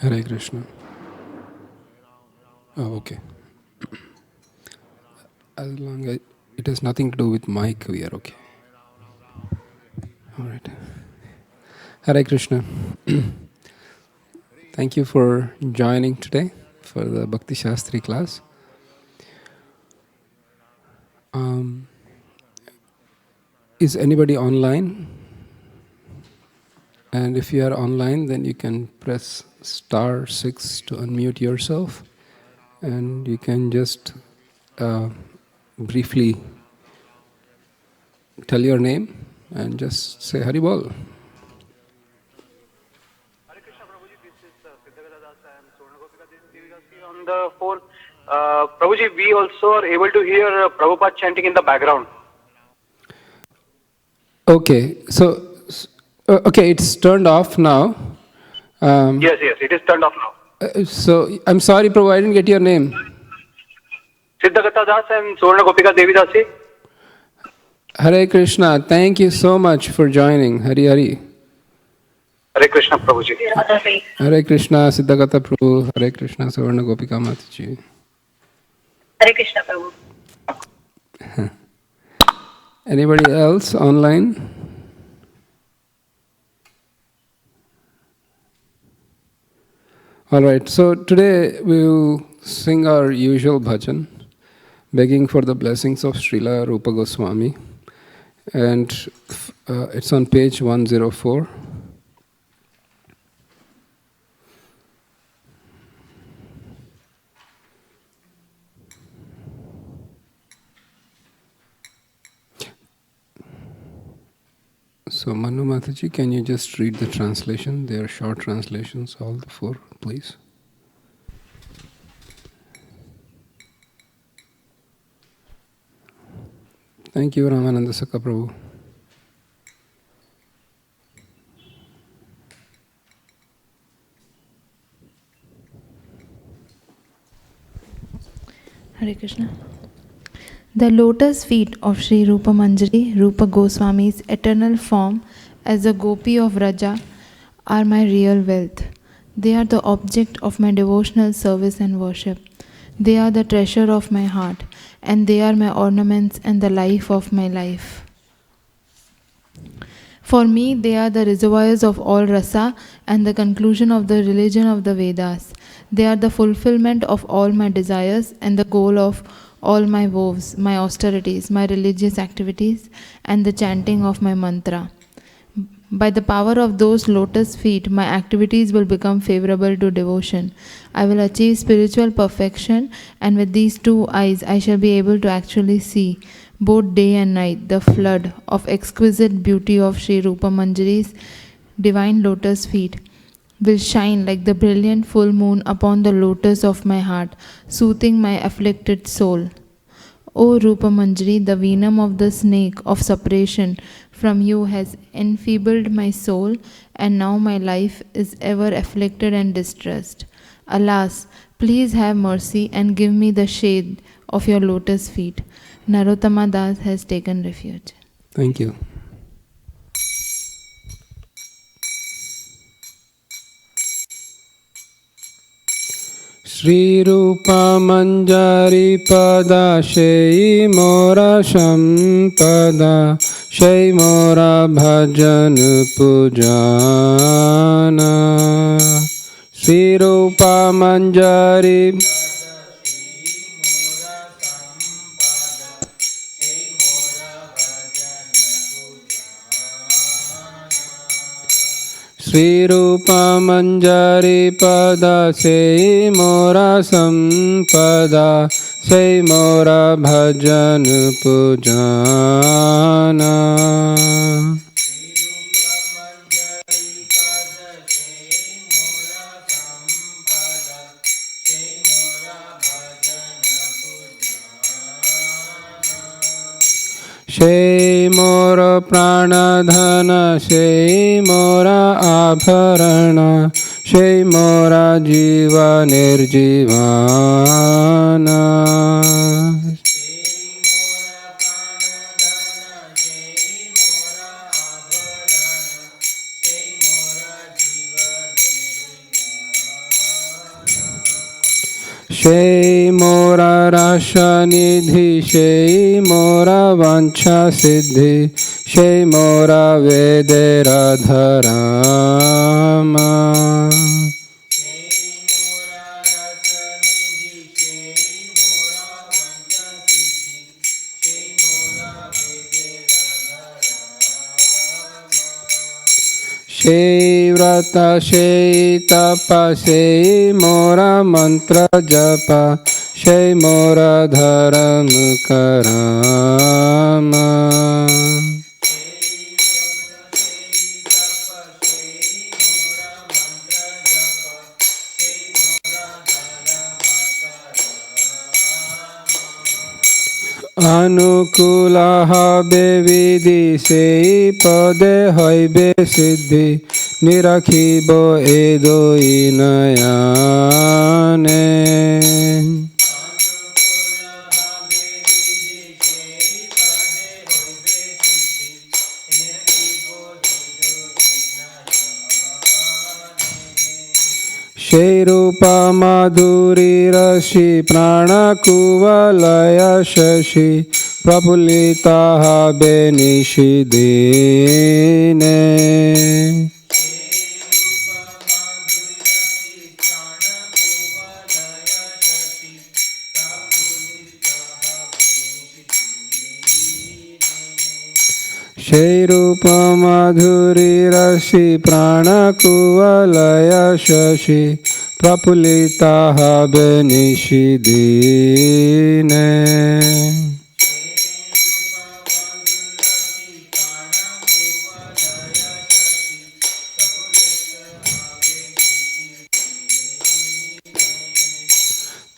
Hare Krishna. Oh, okay. As long as it has nothing to do with mic, we are okay. All right. Hare Krishna. Thank you for joining today for the Bhakti Sastri class. Is anybody online? And if you are online, then you can press *6 to unmute yourself. And you can just briefly tell your name and just say Haribol. Hare Krishna Prabhuji, this is Siddhagata Das. I am Swarnagopika Devdasi on the phone. Prabhuji, we also are able to hear Prabhupada chanting in the background. Okay, so okay, it's turned off now. Yes, it is turned off now. So I'm sorry, Prabhu, I didn't get your name. Siddhagata Das and Swarnagopika Devdasi. Hare Krishna, thank you so much for joining. Hari Hari. Hare Krishna Prabhuji. Hare Krishna, Siddhagata Prabhu. Hare Krishna, Savarna Gopika Mataji. Hare Krishna Prabhu. Anybody else online? All right, so today we will sing our usual bhajan, begging for the blessings of Srila Rupa Goswami. And it's on page 104. So Manu Mataji, can you just read the translation? They are short translations, all the four, please. Thank you, Ramananda Saka Prabhu. Hare Krishna. The lotus feet of Sri Rupa Manjari, Rupa Goswami's eternal form as a gopi of Raja, are my real wealth. They are the object of my devotional service and worship. They are the treasure of my heart, and they are my ornaments and the life of my life. For me, they are the reservoirs of all rasa and the conclusion of the religion of the Vedas. They are the fulfillment of all my desires and the goal of all my vows, my austerities, my religious activities, and the chanting of my mantra. By the power of those lotus feet, my activities will become favorable to devotion. I will achieve spiritual perfection, and with these two eyes, I shall be able to actually see, both day and night, the flood of exquisite beauty of Sri Rupa Manjari's divine lotus feet will shine like the brilliant full moon upon the lotus of my heart, soothing my afflicted soul. O Rupa Manjari, the venom of the snake of separation from you has enfeebled my soul, and now my life is ever afflicted and distressed. Alas, please have mercy and give me the shade of your lotus feet. Narottama Das has taken refuge. Thank you. Shri Rupa Manjari Pada Shei Mora Shampada Shei Mora Bhajan Pujana Shri Rupa Manjari Shri Rupa Manjari Pada Sei Mora Sampada Sei Mora Bhajan Pujana Shei Mora Pranadhana Shei Mora Abharana Shei Mora Jiva Nirjivana সেই মোরা রাসা নিধি, সেই মোরা বাঞ্ছা সিদ্ধি, সেই মোরা বেদের ধরামা। সেই ব্রত সেই তপা, সেই মোরা মন্ত্র জপা, সেই মোরা ধর্ম করামা। অনুকূল হবে বিধি, সেই পদে হইবে সিদ্ধি, নিরাখিব এ দুই নয়নে। সেই রূপা মাধুরী রসি, প্রাণ কুবলয় শশী, প্রফুল্লিতা হবে নিশিদিনে। সেই রূপ মাধুরী রসি, প্রাণ কুবলয় শশী, প্রফুল্লিতা হবে নিশিদিনে।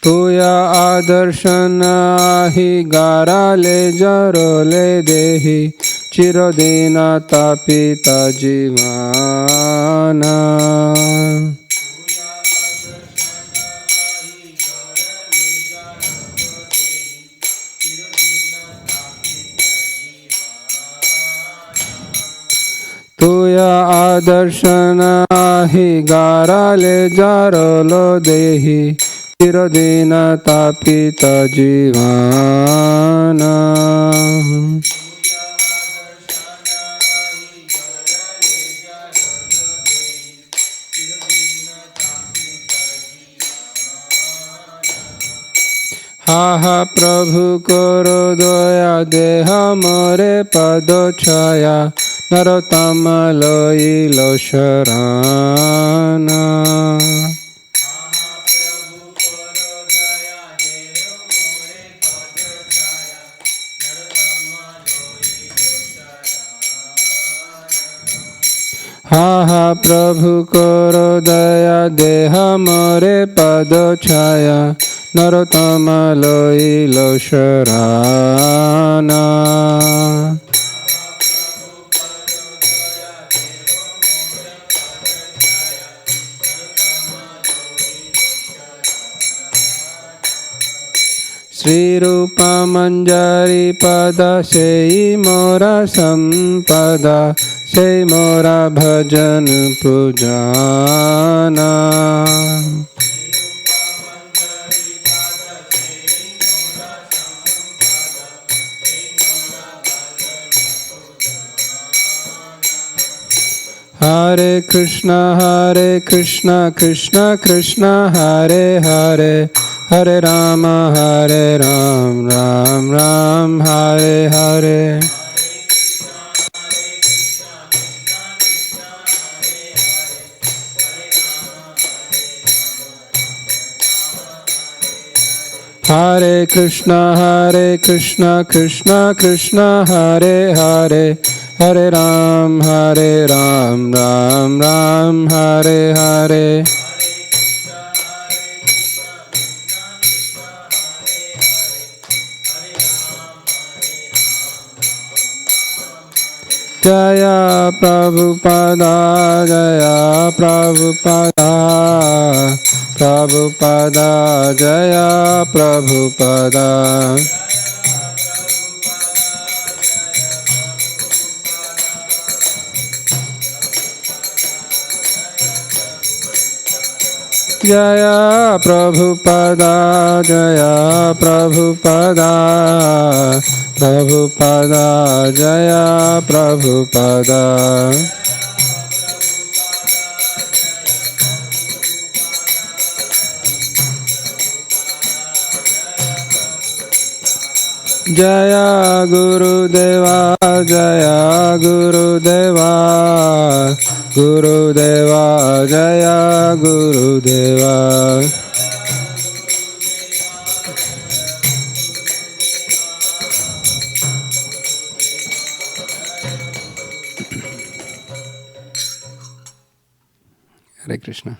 तुया आदर्शन आहि, गाराले जरोले देहि, चिरदिन तापित जीवाना। तुया आदर्शन आहि, गाराले जरोलो देहि, चिरदिन तापित जीवाना। हा हा प्रभु करो दया, देह मोरे पद छाया, नरोत्तम लइलो शरणा। हा हा प्रभु करो दया, देह मोरे पद छाया, नरोत्तम लइलो शरणा। श्री रूप मंजरी पद, सेई मोरा संपदा, सेई मोरा भजन पूजाना। हरे कृष्णा कृष्णा कृष्णा हरे हरे, हरे राम राम राम हरे हरे। हरे कृष्णा कृष्णा कृष्णा हरे हरे, हरे राम राम राम हरे हरे। जय प्रभुपादा, जय प्रभुपादा, प्रभुपादा जय Prabhupada. Jaya Prabhupada, Jaya Prabhupada, Prabhupada, Jaya Prabhupada. Jaya Guru Deva, Jaya Guru Deva, Guru Deva, Jaya Guru Deva. Hare Krishna.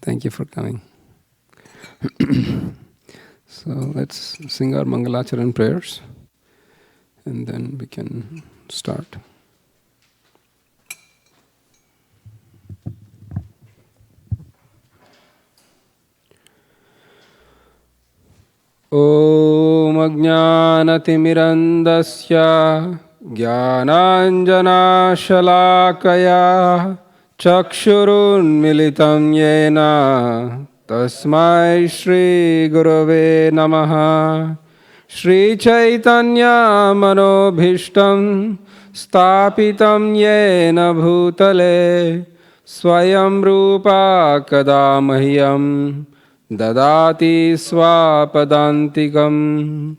Thank you for coming. So let's sing our Mangalacharan prayers and then we can start. Om Ajnanatimirandasya Jnananjana Shalakaya Chakshurunmilitam Yena Tasmai Shri Gurave Namaha. Shri Chaitanya Manobhishtam Stapitam Yena Bhutale Swayam Rupa Kadamahyam Dadati Swapadantikam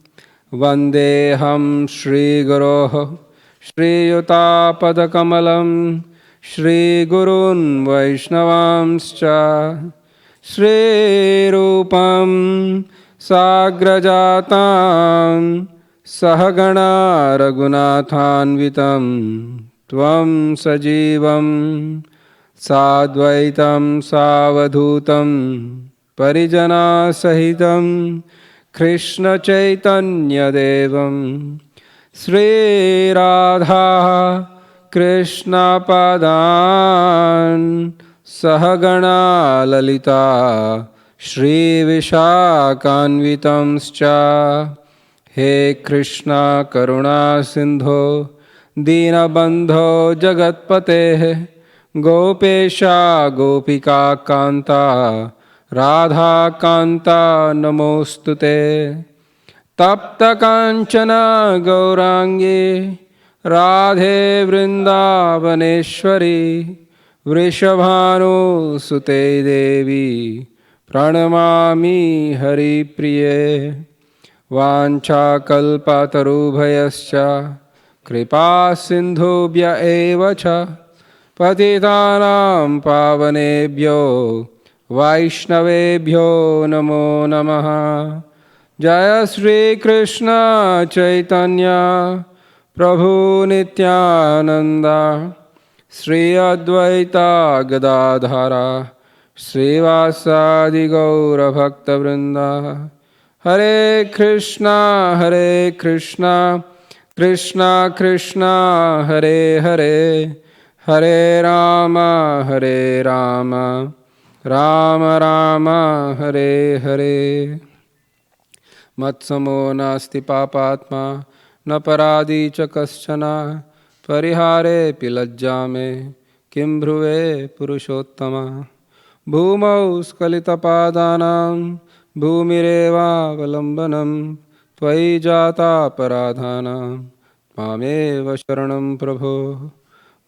Vandeham Shri Guroh Shri Yutapadakamalam Shri Gurun Vaishnavamscha Shri Rupam Sagrajatam Sahagana Raghunathanvitam Tvam Sajivam Sadvaitam Savadhutam Parijana Sahitam Krishna Chaitanya Devam Sri Radha Krishna Padan Sahagana Lalita Shri Vishakanvitamscha. He Krishna Karuna Sindho Dinabandho Jagatpate Gopesha Gopika Kanta Radha Kanta Namostute. Tapta Kanchana Gaurangi Radhe Vrindavaneshwari Vrishabhanu Sute Devi Pranamami Hari Priye. Vancha kalpatarubhayascha kripa sindhubhya eva cha patitanam pavanebhyo vaishnavebhyo namo namaha. Jaya Shri Krishna Chaitanya Prabhu Nityananda Shri Advaita Gadadhara Srivasadi Gaura Bhakta Vrinda. Hare Krishna, Krishna Krishna, Hare Hare, Hare Rama, Rama Rama, Hare Hare. Matsamo nasti papatma, na paradi cha kaschana, parihare pilajjame, kim bhruve purushottama. Bhumau skalita padanam, Bhumireva Valambanam Tvai Jata Paradhanam Mameva Sharanam Prabho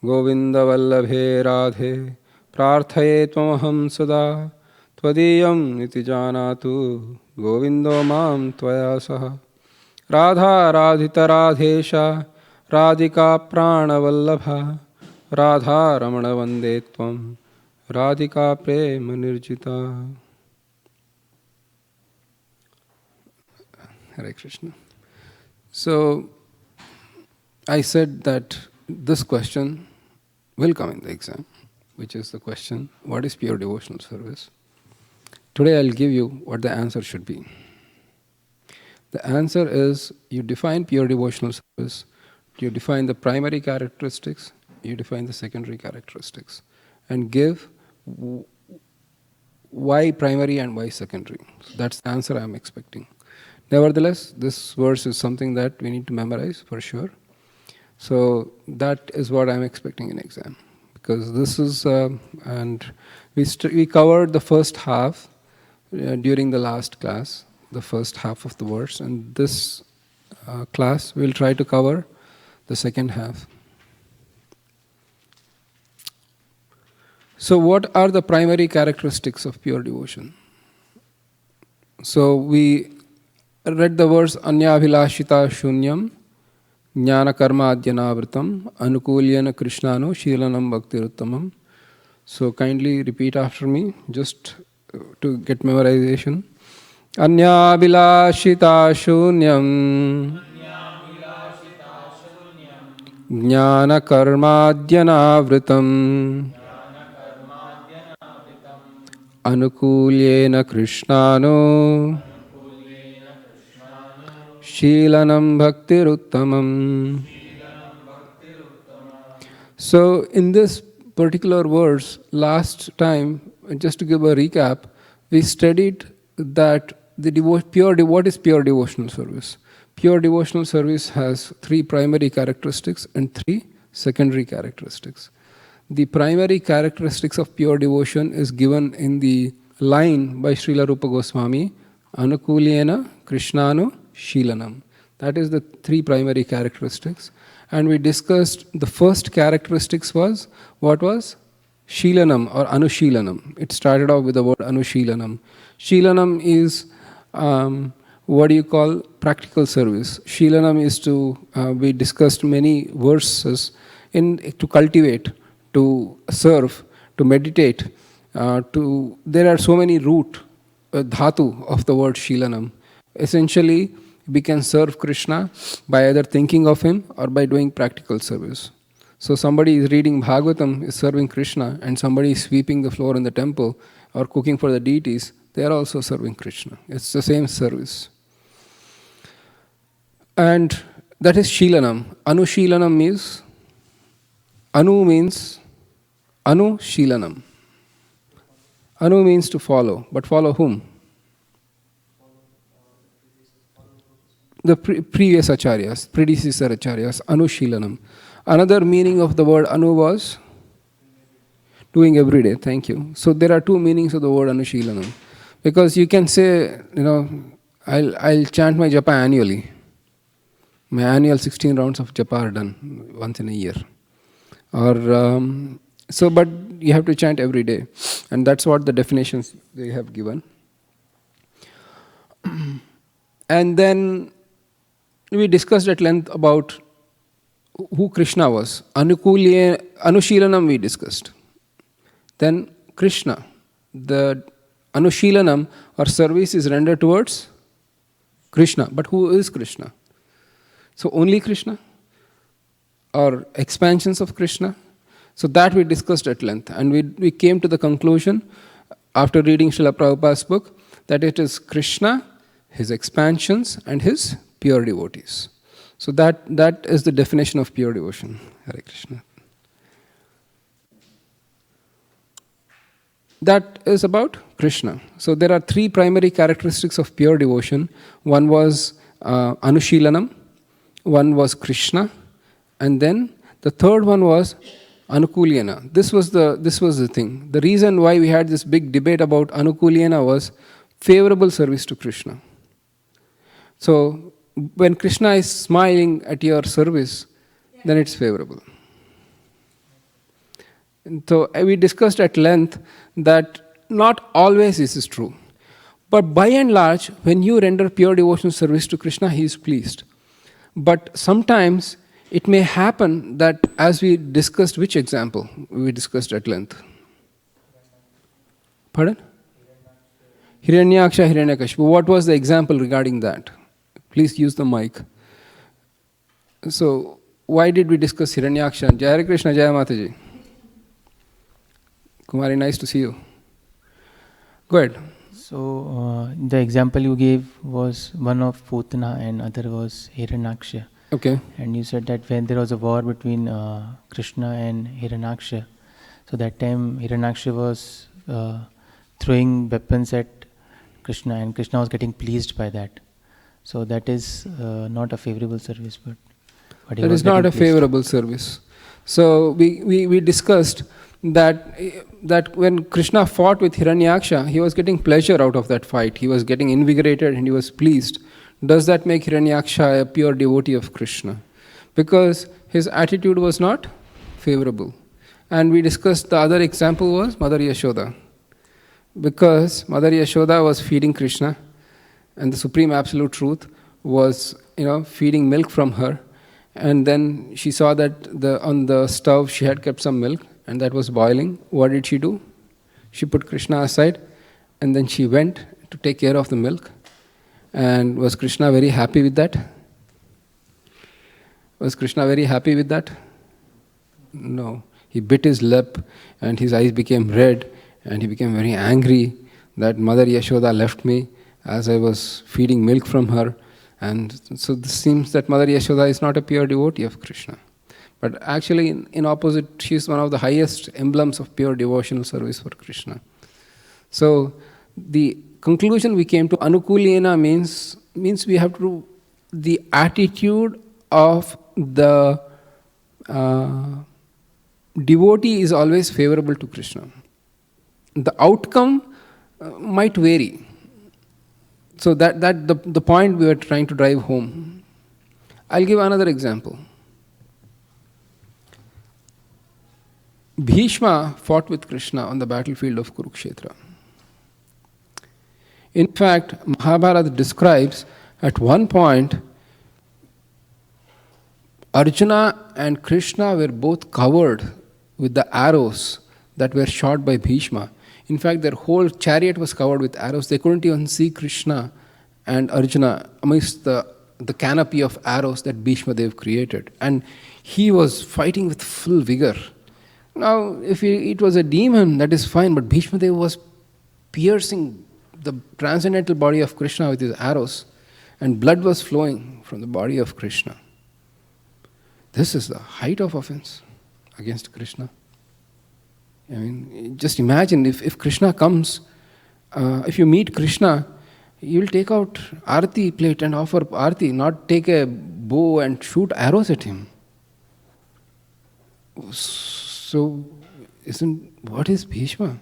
Govinda Vallabhe Radhe Prarthaye Tvamaham Sada Tvadiyam Iti Janatu Govindo Mam Tvaya Saha. Radha Radhita Radhesha Radhika Prana Vallabha Radha Ramana Vande Tvam Radhika Prema Nirjita. Hare Krishna. So, I said that this question will come in the exam, which is the question, what is pure devotional service? Today I'll give you what the answer should be. The answer is, you define pure devotional service, you define the primary characteristics, you define the secondary characteristics, and give why primary and why secondary. So that's the answer I'm expecting. Nevertheless, this verse is something that we need to memorize for sure. So that is what I'm expecting in exam. because this is, and we covered the first half during the last class, the first half of the verse, and this class we'll try to cover the second half. So what are the primary characteristics of pure devotion? So we read the verse Anyabhilashita Shunyam Jnana Karma Adyanavritam Anukulyana Krishnano Shilanam Bhaktiruttamam. So kindly repeat after me just to get memorization. Anyabhilashita Shunyam Jnana Karma Adyanavritam Anukulyena Krishnano Shilanam Bhaktiruttamam. So in this particular verse, last time, just to give a recap, we studied that what is pure devotional service? Pure devotional service has 3 primary characteristics and 3 secondary characteristics. The primary characteristics of pure devotion is given in the line by Srila Rupa Goswami, Anukulyena Krishnano Shilanam. That is the 3 primary characteristics. And we discussed the first characteristics was, what was? Shilanam or Anushilanam. It started off with the word Anushilanam. Shilanam is, practical service. Shilanam is to, we discussed many verses to cultivate, to serve, to meditate, there are so many root, dhatu of the word Shilanam. Essentially, we can serve Krishna by either thinking of him or by doing practical service. So somebody is reading Bhagavatam, is serving Krishna, and somebody is sweeping the floor in the temple or cooking for the deities, they are also serving Krishna. It's the same service. And that is Shilanam. Anushilanam is, Anu means Anushilanam. Anu means to follow, but follow whom? The previous acharyas, predecessor acharyas, Anushilanam. Another meaning of the word Anu was doing every day. Thank you. So there are 2 meanings of the word Anushilanam. Because you can say, I'll chant my japa annually. My annual 16 rounds of japa are done once in a year. Or but you have to chant every day, and that's what the definitions they have given. And then we discussed at length about who Krishna was. Anushilanam we discussed. Then Krishna, the Anushilanam or service is rendered towards Krishna. But who is Krishna? So only Krishna? Or expansions of Krishna? So that we discussed at length, and we came to the conclusion after reading Srila Prabhupada's book that it is Krishna, his expansions, and his pure devotees. So that is the definition of pure devotion. Hare Krishna. That is about Krishna. So there are 3 primary characteristics of pure devotion. One was Anushilanam, one was Krishna, and then the third one was Anukulyana. This was the thing. The reason why we had this big debate about Anukulyana was favorable service to Krishna. So when Krishna is smiling at your service, then it's favorable. And so we discussed at length that not always this is true. But by and large, when you render pure devotional service to Krishna, he is pleased. But sometimes it may happen that, as we discussed, which example we discussed at length? Pardon? Hiranyaksha, Hiranyakashipu. What was the example regarding that? Please use the mic. So, why did we discuss Hiranyaksha? Jai Hare Krishna, Jai Mataji. Kumari, nice to see you. Go ahead. So, the example you gave was one of Putana and other was Hiranyaksha. Okay. And you said that when there was a war between Krishna and Hiranyaksha, so that time Hiranyaksha was throwing weapons at Krishna, and Krishna was getting pleased by that. So that is not a favorable service, but that is not a favorable service. So we discussed that when Krishna fought with Hiranyaksha, he was getting pleasure out of that fight. He was getting invigorated and he was pleased. Does that make Hiranyaksha a pure devotee of Krishna? Because his attitude was not favorable. And we discussed the other example was Mother Yashoda. Because Mother Yashoda was feeding Krishna, and the Supreme Absolute Truth was, feeding milk from her. And then she saw that on the stove she had kept some milk, and that was boiling. What did she do? She put Krishna aside, and then she went to take care of the milk. And was Krishna very happy with that? Was Krishna very happy with that? No. He bit his lip, and his eyes became red, and he became very angry that Mother Yashoda left me as I was feeding milk from her. And so this seems that Mother Yashoda is not a pure devotee of Krishna. But actually, in opposite, she is one of the highest emblems of pure devotional service for Krishna. So the conclusion we came to, Anukulena means we have to, the attitude of the devotee is always favorable to Krishna. The outcome might vary. So that the point we were trying to drive home. I'll give another example. Bhishma fought with Krishna on the battlefield of Kurukshetra. In fact, Mahabharata describes at one point Arjuna and Krishna were both covered with the arrows that were shot by Bhishma. In fact, their whole chariot was covered with arrows. They couldn't even see Krishna and Arjuna amidst the canopy of arrows that Bhishma Dev created. And he was fighting with full vigor. Now, if it was a demon, that is fine, but Bhishma Dev was piercing the transcendental body of Krishna with his arrows, and blood was flowing from the body of Krishna. This is the height of offense against Krishna. I mean, just imagine if Krishna comes, if you meet Krishna, you'll take out Aarti plate and offer Aarti, not take a bow and shoot arrows at him. So, what is Bhishma?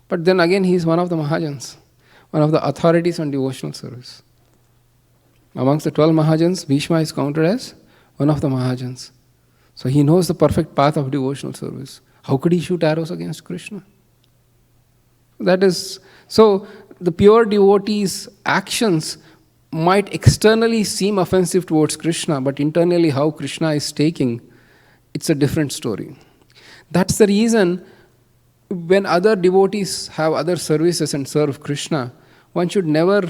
But then again, he is one of the Mahajans, one of the authorities on devotional service. Amongst the 12 Mahajans, Bhishma is counted as one of the Mahajans. So he knows the perfect path of devotional service. How could he shoot arrows against Krishna? That is, so the pure devotee's actions might externally seem offensive towards Krishna, but internally how Krishna is taking, it's a different story. That's the reason when other devotees have other services and serve Krishna, one should never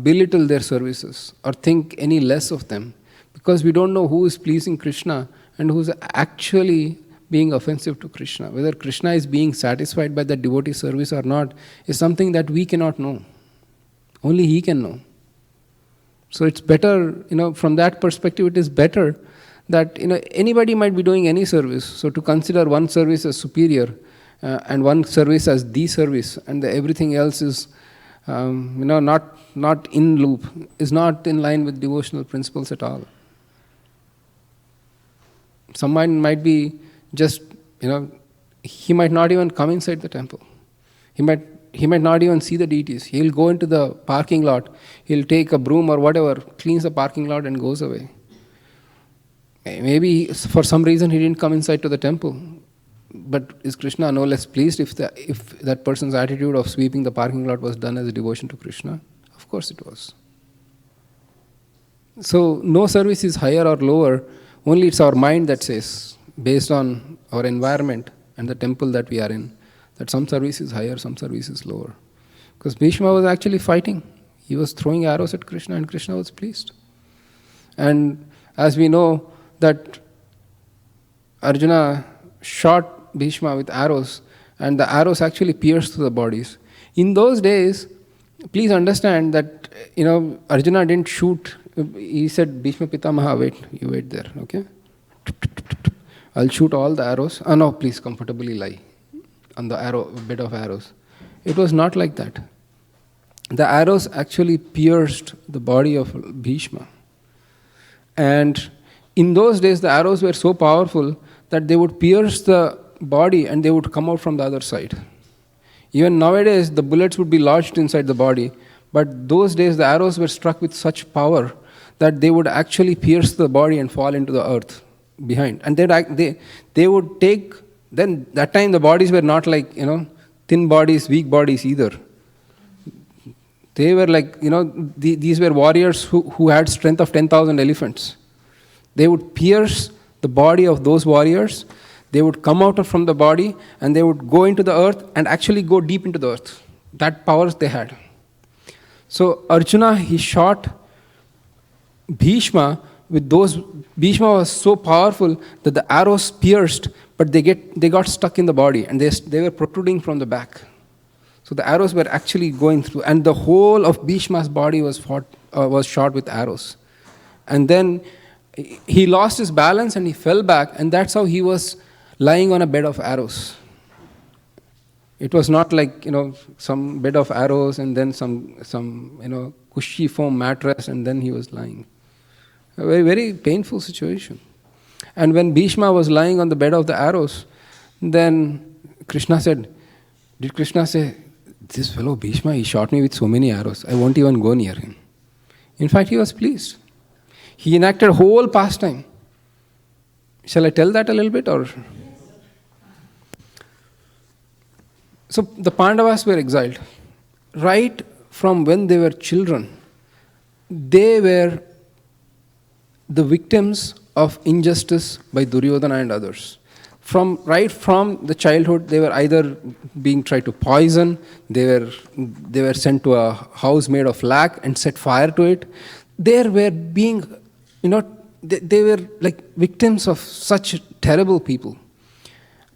belittle their services or think any less of them, because we don't know who is pleasing Krishna and who is actually being offensive to Krishna. Whether Krishna is being satisfied by the devotee service or not is something that we cannot know. Only he can know. So it's better, from that perspective, it is better that, anybody might be doing any service. So to consider one service as superior and one service as the service, and everything else is, not in loop, is not in line with devotional principles at all. Someone might be just, he might not even come inside the temple. He might not even see the deities. He'll go into the parking lot, he'll take a broom or whatever, cleans the parking lot and goes away. Maybe for some reason he didn't come inside to the temple. But is Krishna no less pleased if that person's attitude of sweeping the parking lot was done as a devotion to Krishna? Of course it was. So no service is higher or lower, only it's our mind that says, based on our environment and the temple that we are in, that some service is higher, some service is lower. Because Bhishma was actually fighting. He was throwing arrows at Krishna and Krishna was pleased. And as we know that Arjuna shot Bhishma with arrows and the arrows actually pierced through the bodies. In those days, please understand that, Arjuna didn't shoot. He said, Bhishma Pitamaha, wait, you wait there, okay? I'll shoot all the arrows. No, please comfortably lie on the bed of arrows. It was not like that. The arrows actually pierced the body of Bhishma. And in those days, the arrows were so powerful that they would pierce the body and they would come out from the other side. Even nowadays, the bullets would be lodged inside the body, but those days the arrows were struck with such power that they would actually pierce the body and fall into the earth behind. And they would take, then that time the bodies were not like, thin bodies, weak bodies either. They were like, these were warriors who had strength of 10,000 elephants. They would pierce the body of those warriors. They would come out from the body and they would go into the earth and actually go deep into the earth. That powers they had. So Arjuna, he shot Bhishma with those. Bhishma was so powerful that the arrows pierced, but they got stuck in the body and they were protruding from the back. So the arrows were actually going through, and the whole of Bhishma's body was shot with arrows. And then he lost his balance and he fell back, and that's how he was lying on a bed of arrows. It was not like, some bed of arrows and then some cushy foam mattress and then he was lying. A very, very painful situation. And when Bhishma was lying on the bed of the arrows, then Krishna said, did Krishna say, this fellow Bhishma, he shot me with so many arrows, I won't even go near him. In fact, he was pleased. He enacted whole pastime. Shall I tell that a little bit? Or? So the Pandavas were exiled. Right from when they were children, they were the victims of injustice by Duryodhana and others. Right from the childhood, they were either being tried to poison, they were sent to a house made of lac and set fire to it. They were being, they were like victims of such terrible people.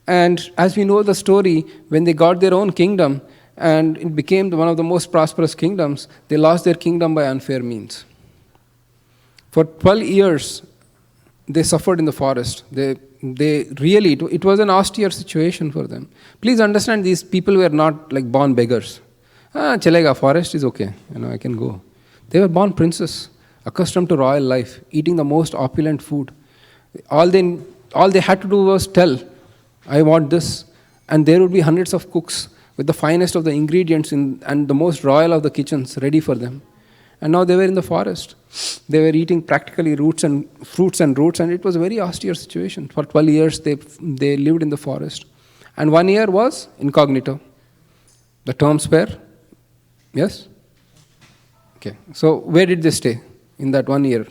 And as we know the story, when they got their own kingdom and it became one of the most prosperous kingdoms, they lost their kingdom by unfair means. For 12 years, they suffered in the forest. They really, it was an austere situation for them. Please understand, these people were not like born beggars. Chalega, forest is okay, I can go. They were born princes, accustomed to royal life, eating the most opulent food. All they had to do was tell, I want this, and there would be hundreds of cooks with the finest of the ingredients and the most royal of the kitchens ready for them. And now they were in the forest. They were eating practically fruits and roots, and it was a very austere situation. For 12 years, they lived in the forest. And 1 year was incognito. The terms were, yes? Okay, so where did they stay in that 1 year?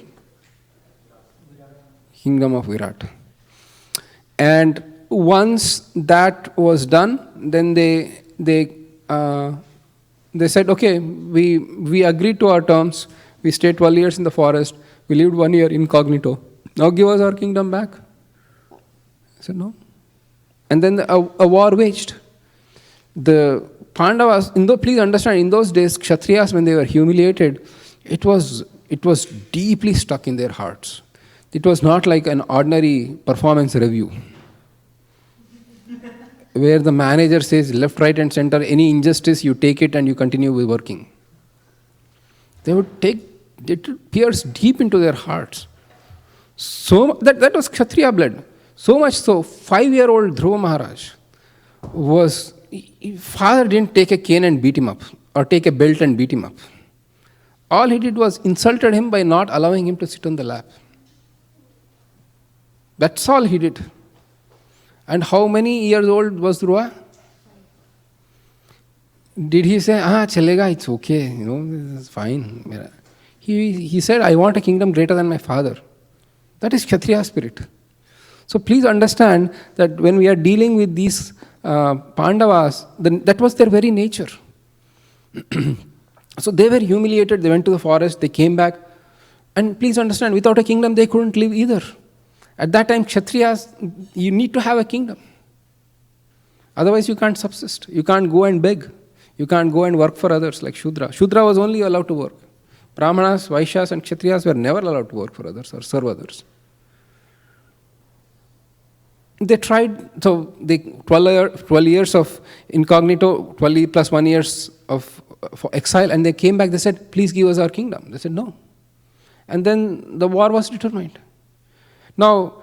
Kingdom of Virat. And once that was done, then they said, okay, we agreed to our terms. We stayed 12 years in the forest. We lived 1 year incognito. Now give us our kingdom back. I said, no. And then a war waged. The Pandavas, please understand, in those days, Kshatriyas, when they were humiliated, it was deeply stuck in their hearts. It was not like an ordinary performance review, where the manager says left, right and center, any injustice, you take it and you continue with working. They would pierce deep into their hearts. So that was Kshatriya blood. So much so, 5-year-old Dhruva Maharaj father didn't take a cane and beat him up, or take a belt and beat him up. All he did was insulted him by not allowing him to sit on the lap. That's all he did. And how many years old was Dhruva? Did he say, chalega, it's okay, it's fine. He said, I want a kingdom greater than my father. That is Kshatriya spirit. So please understand that when we are dealing with these Pandavas, that was their very nature. So they were humiliated, they went to the forest, they came back. And please understand, without a kingdom, they couldn't live either. At that time, Kshatriyas, you need to have a kingdom. Otherwise, you can't subsist. You can't go and beg. You can't go and work for others like Shudra. Shudra was only allowed to work. Brahmanas, Vaishyas and Kshatriyas were never allowed to work for others or serve others. They tried, so 12 years of incognito, 12 plus 1 years of exile, and they came back, they said, please give us our kingdom. They said, no. And then the war was determined. Now,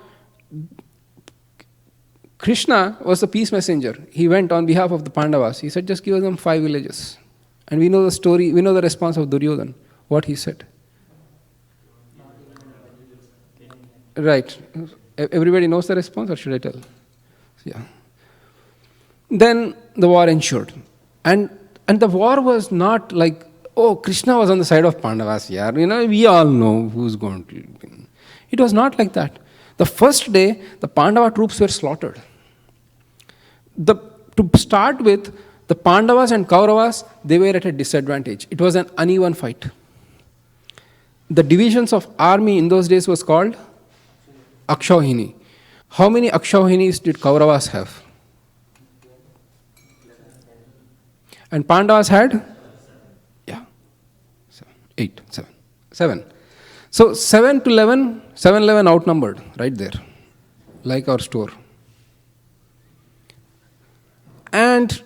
Krishna was the peace messenger. He went on behalf of the Pandavas. He said, just give them 5 villages. And we know the story, we know the response of Duryodhana, what he said. Right. Everybody knows the response, or should I tell? Yeah. Then the war ensued. And the war was not like, oh, Krishna was on the side of Pandavas. Yeah, we all know who's going to win. It was not like that. The first day, the Pandava troops were slaughtered. To start with, the Pandavas and Kauravas, they were at a disadvantage. It was an uneven fight. The divisions of army in those days was called Akshauhini. How many Akshauhinis did Kauravas have? And Pandavas had? Yeah. 7. So 7-11 outnumbered, right there. Like our store. And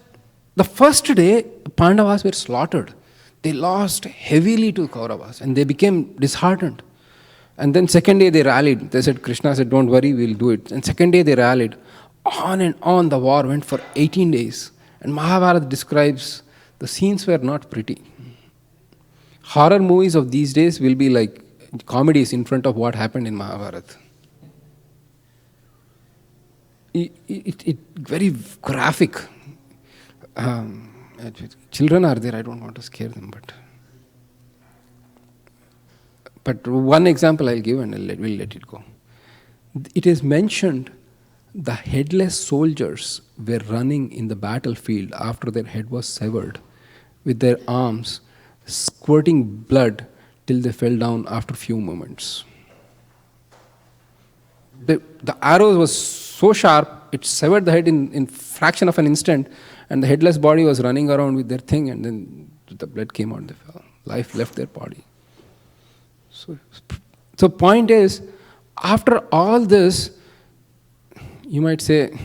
the first day, Pandavas were slaughtered. They lost heavily to Kauravas and they became disheartened. And then second day they rallied. They said, Krishna said, don't worry, we'll do it. And second day they rallied. On and on the war went for 18 days. And Mahabharata describes the scenes were not pretty. Horror movies of these days will be like comedies in front of what happened in Mahabharata. It very graphic. Children are there, I don't want to scare them, but one example I'll give and we'll let it go. It is mentioned the headless soldiers were running in the battlefield after their head was severed with their arms squirting blood till they fell down after few moments. The arrow was so sharp, it severed the head in fraction of an instant, and the headless body was running around with their thing, and then the blood came out, life left their body. So point is, after all this, you might say,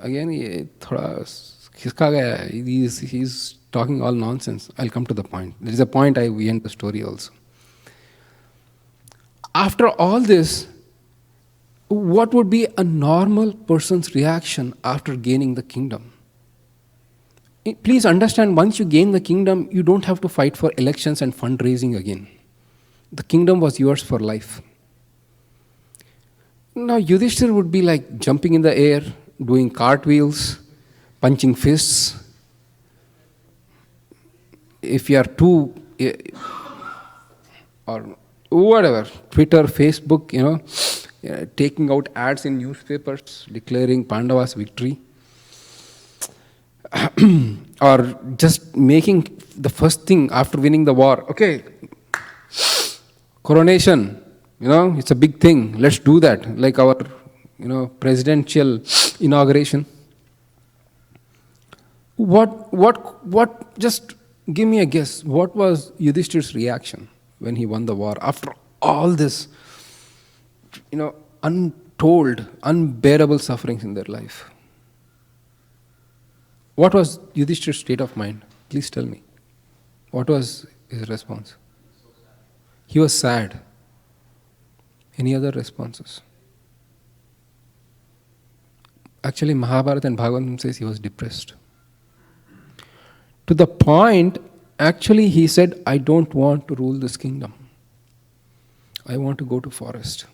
again, he's talking all nonsense. I'll come to the point. There is a point we end the story also. After all this, what would be a normal person's reaction after gaining the kingdom? Please understand, once you gain the kingdom, you don't have to fight for elections and fundraising again. The kingdom was yours for life. Now Yudhishthira would be like jumping in the air, doing cartwheels, punching fists. If you are too, or whatever, Twitter, Facebook, taking out ads in newspapers, declaring Pandava's victory. Or just making the first thing after winning the war, okay, coronation, it's a big thing, let's do that, like our, presidential inauguration. What, just give me a guess, what was Yudhishthira's reaction when he won the war after all this, untold, unbearable sufferings in their life? What was Yudhishthira's state of mind? Please tell me. What was his response? He was sad. Any other responses? Actually, Mahabharata and Bhagavatam says he was depressed. To the point, actually he said, I don't want to rule this kingdom. I want to go to forest.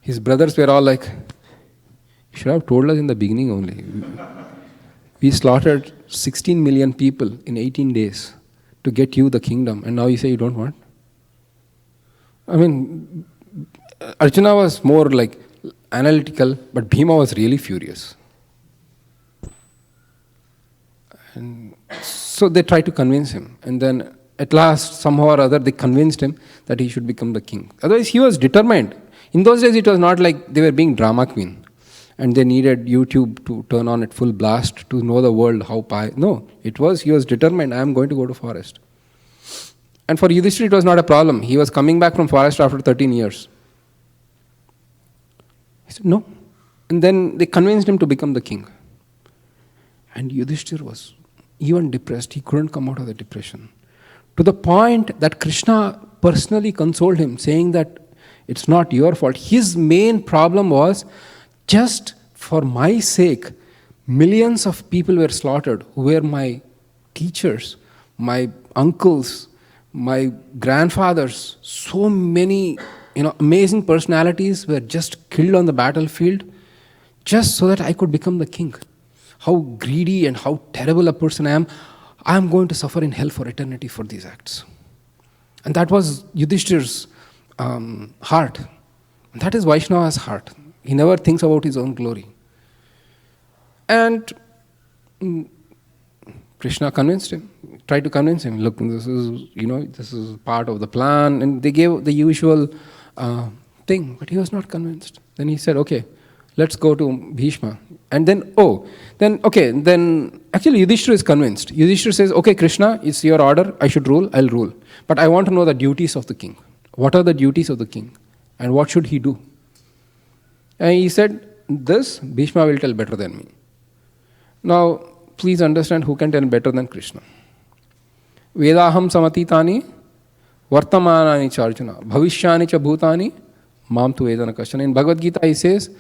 His brothers were all like, you should have told us in the beginning only. We slaughtered 16 million people in 18 days to get you the kingdom, and now you say you don't want? I mean, Arjuna was more like analytical, but Bhima was really furious. And so they tried to convince him, and then at last, somehow or other, they convinced him that he should become the king. Otherwise, he was determined. In those days, it was not like they were being drama queen and they needed YouTube to turn on at full blast to know the world how No, he was determined, I am going to go to forest. And for Yudhishthira, it was not a problem. He was coming back from forest after 13 years. He said, no. And then they convinced him to become the king. And Yudhishthira was even depressed. He couldn't come out of the depression. To the point that Krishna personally consoled him, saying that it's not your fault. His main problem was, Just for my sake, millions of people were slaughtered who were my teachers, my uncles, my grandfathers. So many amazing personalities were just killed on the battlefield just so that I could become the king. How greedy and how terrible a person I am. I am going to suffer in hell for eternity for these acts. And that was Yudhishthir's heart. And that is Vaishnava's heart. He never thinks about his own glory. And Krishna convinced him, tried to convince him, look, this is part of the plan. And they gave the usual thing, but he was not convinced. Then he said, okay, let's go to Bhishma. And then actually Yudhishthira is convinced. Yudhishthira says, okay, Krishna, it's your order, I should rule, I'll rule. But I want to know the duties of the king. What are the duties of the king? And what should he do? And he said, this Bhishma will tell better than me. Now, please understand who can tell better than Krishna. Vedaham samatitani, vartamanani charjuna, bhavishyani cha bhutani, mam tu vedana kashana. In Bhagavad Gita he says,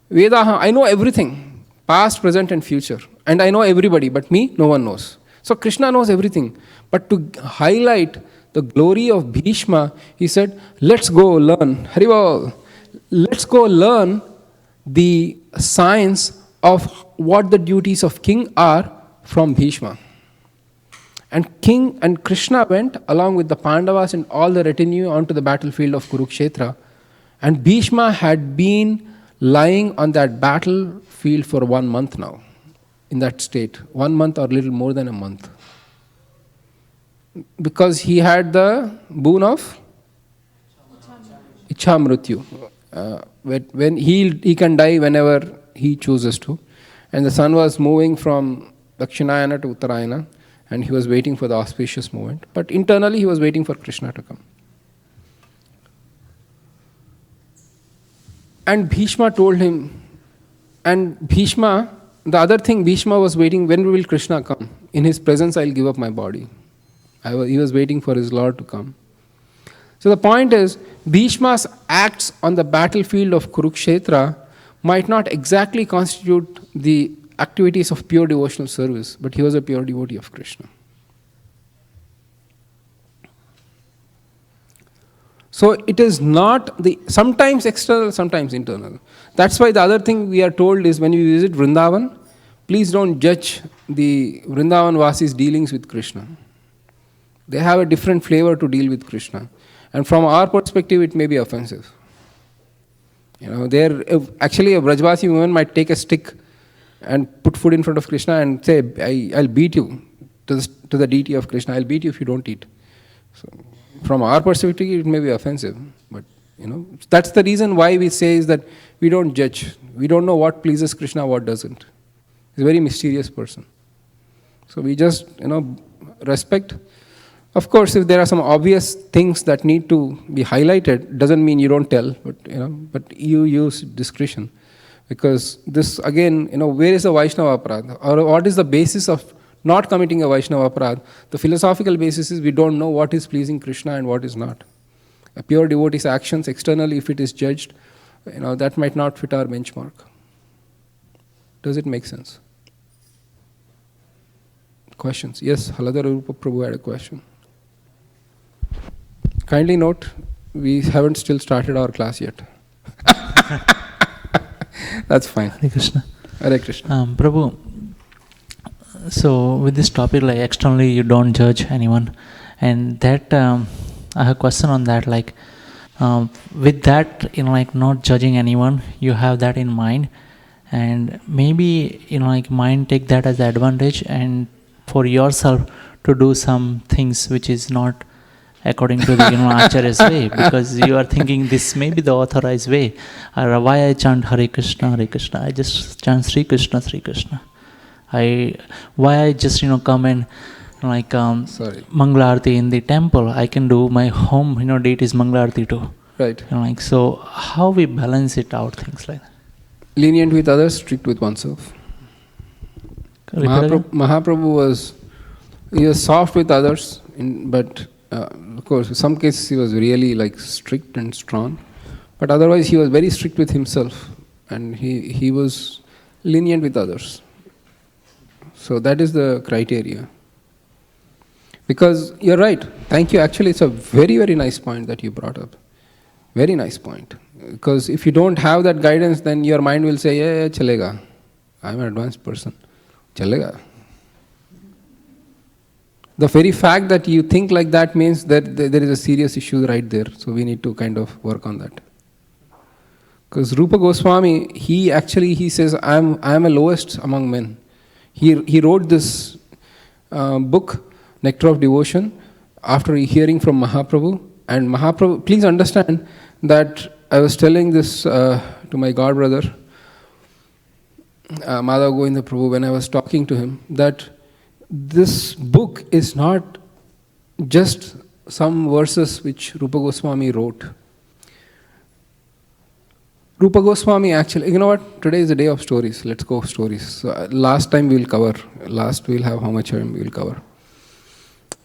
Vedaham, I know everything, past, present and future. And I know everybody, but me, no one knows. So Krishna knows everything. But to highlight the glory of Bhishma, he said, let's go learn, Haribol, let's go learn the science of what the duties of king are from Bhishma. And King and Krishna went along with the Pandavas and all the retinue onto the battlefield of Kurukshetra. And Bhishma had been lying on that battlefield for 1 month now, in that state. 1 month or little more than a month. Because he had the boon of Ichha Mrityu. When he can die whenever he chooses to. And the sun was moving from Dakshinayana to Uttarayana, and he was waiting for the auspicious moment. But internally he was waiting for Krishna to come. And Bhishma told him, and Bhishma, the other thing, Bhishma was waiting, when will Krishna come? In his presence I'll give up my body. He was waiting for his Lord to come. So the point is, Bhishma's acts on the battlefield of Kurukshetra might not exactly constitute the activities of pure devotional service, but he was a pure devotee of Krishna. So it is not sometimes external, sometimes internal. That's why the other thing we are told is when you visit Vrindavan, please don't judge the Vrindavan Vasis' dealings with Krishna. They have a different flavor to deal with Krishna. And from our perspective, it may be offensive. Actually a Brajvasi woman might take a stick and put food in front of Krishna and say, I'll beat you to the deity of Krishna. I'll beat you if you don't eat. So, from our perspective, it may be offensive. But, that's the reason why we say is that we don't judge. We don't know what pleases Krishna, what doesn't. He's a very mysterious person. So we just, respect. Of course, if there are some obvious things that need to be highlighted, doesn't mean you don't tell, but you use discretion. Because this, again, where is the Vaishnava Aparadha? Or what is the basis of not committing a Vaishnava Aparadha? The philosophical basis is we don't know what is pleasing Krishna and what is not. A pure devotee's actions externally, if it is judged, that might not fit our benchmark. Does it make sense? Questions? Yes, Haladhara Rupa Prabhu had a question. Kindly note, we haven't still started our class yet. That's fine. Hare Krishna. Hare Krishna. Prabhu, so with this topic, like externally you don't judge anyone, and that I have a question on that. Like with that, not judging anyone, you have that in mind, and maybe mind take that as advantage, and for yourself to do some things which is not according to the Acharya's way, because you are thinking this may be the authorized way. Or why I chant Hare Krishna, Hare Krishna? I just chant Sri Krishna, Sri Krishna. Why I just come and Mangalarti in the temple? I can do my home deities Mangalarti too. Right. So how we balance it out, things like that. Lenient with others, strict with oneself. Mahaprabhu was soft with others, but of course, in some cases he was really strict and strong. But otherwise he was very strict with himself. and he was lenient with others. So that is the criteria. Because you're right. Thank you. Actually, it's a very, very nice point that you brought up. Very nice point. Because if you don't have that guidance, then your mind will say, yeah, chalega. I'm an advanced person. Chalega. The very fact that you think like that means that there is a serious issue right there. So we need to kind of work on that. Because Rupa Goswami, he says, I'm a lowest among men. He wrote this book, Nectar of Devotion, after hearing from Mahaprabhu. And Mahaprabhu, please understand that I was telling this to my godbrother, Madhav Govinda Prabhu, when I was talking to him, that this book is not just some verses which Rupa Goswami wrote. Rupa Goswami actually, you know what, today is the day of stories, let's go stories. So last time we'll have how much time we'll cover.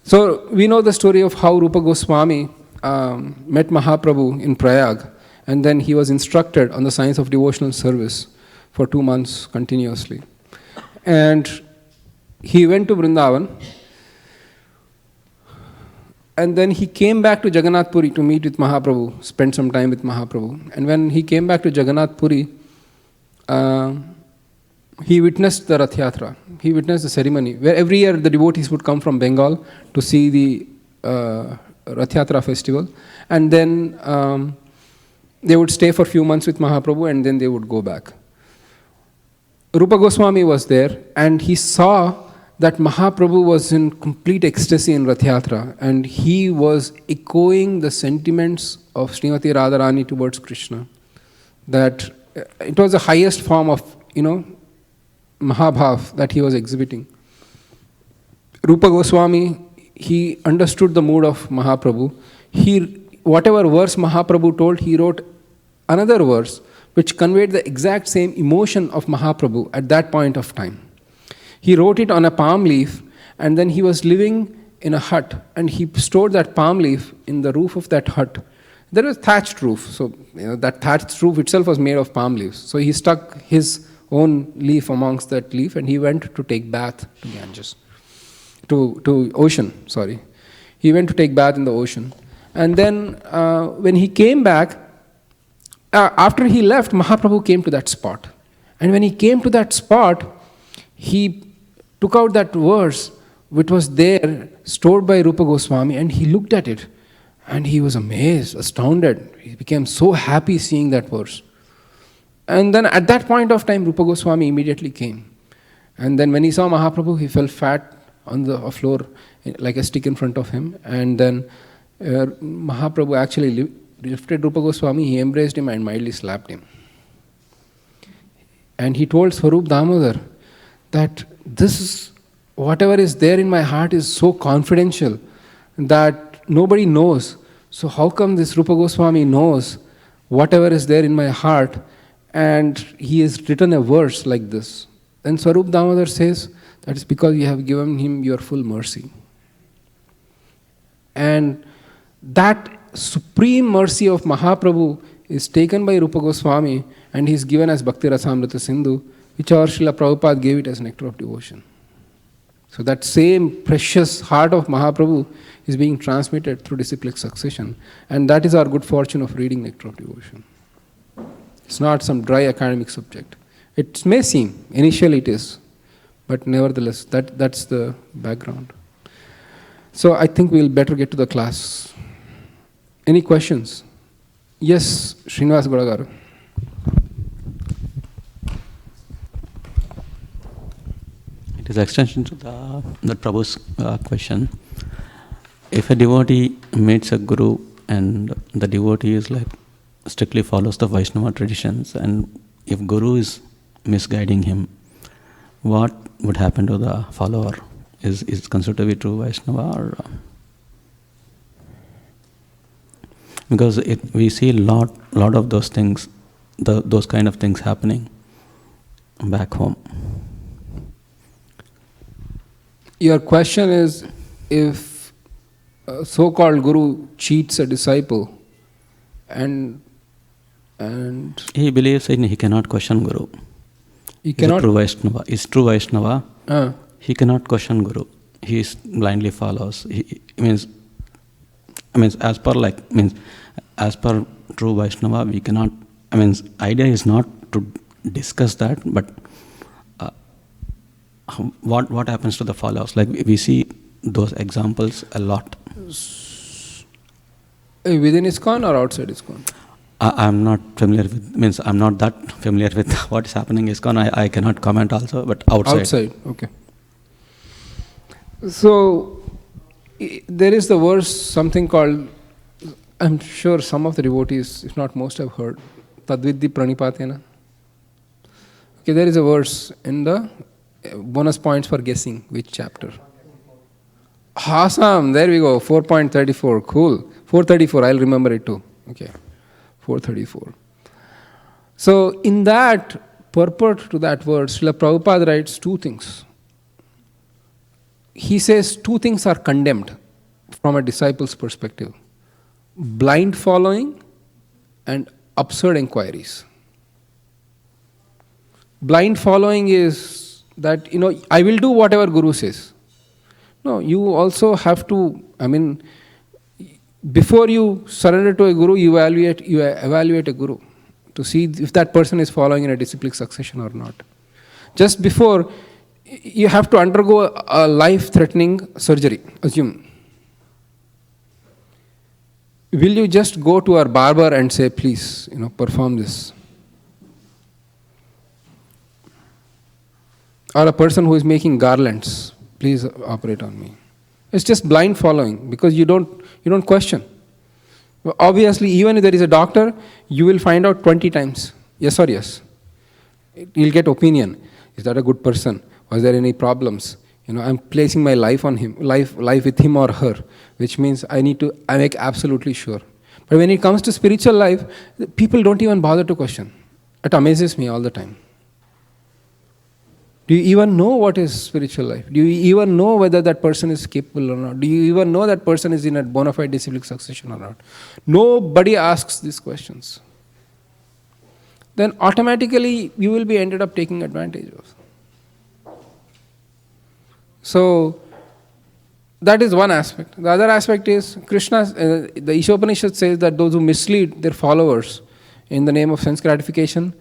So we know the story of how Rupa Goswami met Mahaprabhu in Prayag, and then he was instructed on the science of devotional service for 2 months continuously. And he went to Vrindavan, and then he came back to Jagannath Puri to meet with Mahaprabhu, spend some time with Mahaprabhu. And when he came back to Jagannath Puri, he witnessed the Rath Yatra. He witnessed the ceremony, where every year the devotees would come from Bengal to see the Rath Yatra festival. And then they would stay for a few months with Mahaprabhu, and then they would go back. Rupa Goswami was there, and he saw that Mahaprabhu was in complete ecstasy in Rath Yatra, and he was echoing the sentiments of Srimati Radharani towards Krishna. That it was the highest form of, Mahabhav that he was exhibiting. Rupa Goswami, he understood the mood of Mahaprabhu. Whatever verse Mahaprabhu told, he wrote another verse which conveyed the exact same emotion of Mahaprabhu at that point of time. He wrote it on a palm leaf, and then he was living in a hut, and he stored that palm leaf in the roof of that hut. There was thatched roof, so that thatched roof itself was made of palm leaves. So he stuck his own leaf amongst that leaf, and he went to take bath to Ganges, to ocean. Sorry, he went to take bath in the ocean, and then when he came back, after he left, Mahaprabhu came to that spot, and when he came to that spot, he took out that verse which was there stored by Rupa Goswami, and he looked at it, and he was amazed, astounded. He became so happy seeing that verse. And then at that point of time, Rupa Goswami immediately came. And then when he saw Mahaprabhu, he fell flat on the floor like a stick in front of him. And then Mahaprabhu actually lifted Rupa Goswami, he embraced him and mildly slapped him. And he told Swarup Damodar that whatever is there in my heart is so confidential that nobody knows. So how come this Rupa Goswami knows whatever is there in my heart, and he has written a verse like this? Then Swarup Damodar says, that is because you have given him your full mercy. And that supreme mercy of Mahaprabhu is taken by Rupa Goswami, and he is given as Bhakti Rasamrita Sindhu, which our Srila Prabhupada gave it as Nectar of Devotion. So that same precious heart of Mahaprabhu is being transmitted through disciplic succession, and that is our good fortune of reading Nectar of Devotion. It's not some dry academic subject. It may seem, initially it is, but nevertheless, that's the background. So I think we'll better get to the class. Any questions? Yes, Srinivas Godagaru. It is extension to the Prabhu's question. If a devotee meets a guru and the devotee is strictly follows the Vaishnava traditions, and if guru is misguiding him, what would happen to the follower? Is it considered to be true Vaishnava? Or, because we see a lot of those things, those kind of things happening back home. Your question is, if a so-called guru cheats a disciple, and And he believes in he cannot question Guru. he cannot. True Vaishnava. He's true Vaishnava. He cannot question Guru. He blindly follows. He means as per true Vaishnava, we cannot. Idea is not to discuss that, but what happens to the followers? Like we see those examples a lot. Within ISKCON or outside ISKCON? I'm not familiar with. I'm not that familiar with what is happening in ISKCON. I cannot comment also, but outside. Outside, okay. So there is the verse, something called, I'm sure some of the devotees, if not most, have heard, Tadvidhi Pranipatena. Okay, there is a verse in the bonus points for guessing which chapter. Awesome, there we go, 4.34, cool. 434, I'll remember it too. Okay, 434. So in that purport to that verse, Srila Prabhupada writes two things. He says two things are condemned from a disciple's perspective: blind following and absurd inquiries. Blind following is that, I will do whatever Guru says. No, you also have to, before you surrender to a Guru, you evaluate a Guru to see if that person is following in a disciplic succession or not. Just before, you have to undergo a life-threatening surgery, assume. Will you just go to our barber and say, please, perform this? Or a person who is making garlands, please operate on me. It's just blind following because you don't question. Obviously, even if there is a doctor, you will find out 20 times, yes or yes. You'll get opinion. Is that a good person? Was there any problems? I'm placing my life on him, life with him or her, which means I make absolutely sure. But when it comes to spiritual life, people don't even bother to question. It amazes me all the time. Do you even know what is spiritual life? Do you even know whether that person is capable or not? Do you even know that person is in a bona fide disciplic succession or not? Nobody asks these questions. Then automatically you will be ended up taking advantage of. So that is one aspect. The other aspect is Krishna, the Ishopanishad says that those who mislead their followers in the name of sense gratification,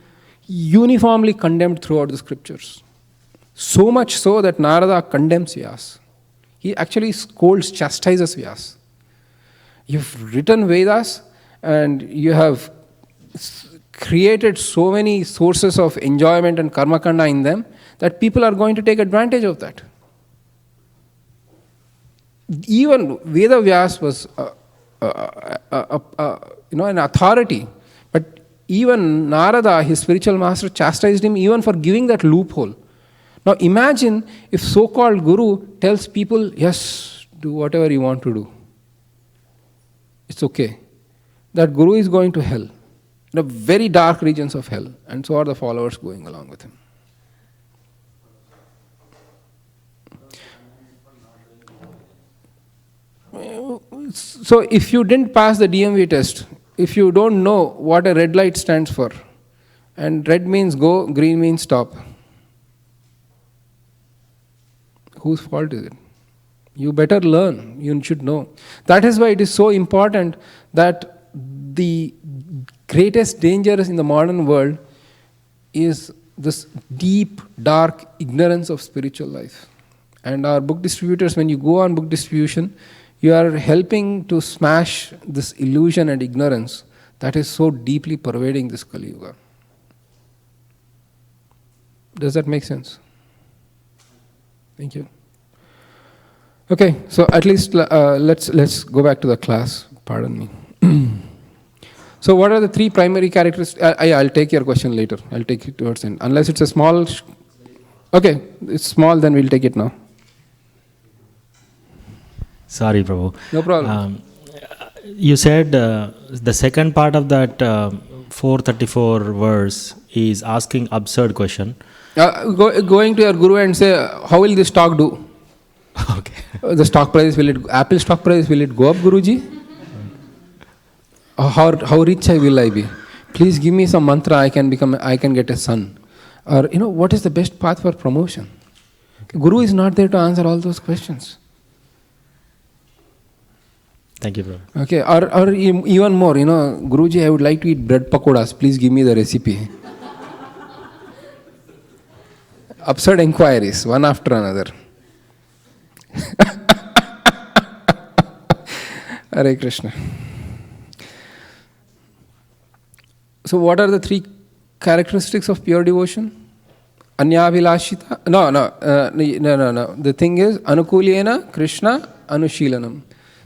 uniformly condemned throughout the scriptures. So much so that Narada condemns Vyas. He actually scolds, chastises Vyas. You've written Vedas and you have created so many sources of enjoyment and karmakanda in them that people are going to take advantage of that. Even Veda Vyas was an authority, but even Narada, his spiritual master, chastised him even for giving that loophole. Now imagine if so-called Guru tells people, yes, do whatever you want to do. It's okay. That Guru is going to hell, the very dark regions of hell, and so are the followers going along with him. So if you didn't pass the DMV test, if you don't know what a red light stands for, and red means go, green means stop, whose fault is it? You better learn, you should know. That is why it is so important that the greatest danger in the modern world is this deep, dark ignorance of spiritual life. And our book distributors, when you go on book distribution, you are helping to smash this illusion and ignorance that is so deeply pervading this Kali Yuga. Does that make sense? Thank you. Okay, so at least let's go back to the class. Pardon me. So what are the three primary characteristics? I'll take your question later. I'll take it towards the end. Unless it's a small... Okay, it's small, then we'll take it now. Sorry, Prabhu. No problem. You said the second part of that 434 verse is asking absurd question. Going to your Guru and say, how will this stock do? Okay. The stock price, Apple stock price, will it go up, Guruji? How rich will I be? please give me some mantra, I can get a son. Or, what is the best path for promotion? Guru is not there to answer all those questions. Thank you, brother. Okay, or even more, Guruji, I would like to eat bread pakodas, please give me the recipe. Absurd inquiries, one after another. Hare Krishna. So what are the three characteristics of pure devotion? Anyabhilashita? No. The thing is, Anukulyena, Krishna, Anushilanam.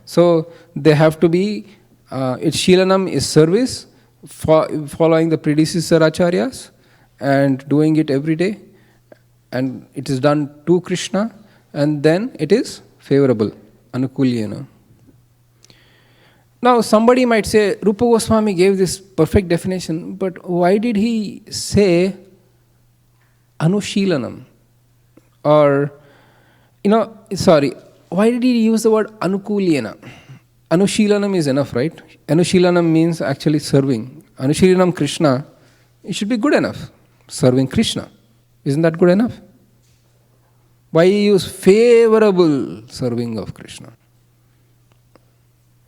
So they have to be, its Shilanam is service, following the predecessor acharyas and doing it every day. And it is done to Krishna, and then it is favorable, Anukulyena. Now somebody might say, Rupa Goswami gave this perfect definition, but why did he say Anushilanam? Or, why did he use the word Anukulyena? Anushilanam is enough, right? Anushilanam means actually serving. Anushilanam Krishna, it should be good enough. Serving Krishna. Isn't that good enough? Why use favorable serving of Krishna?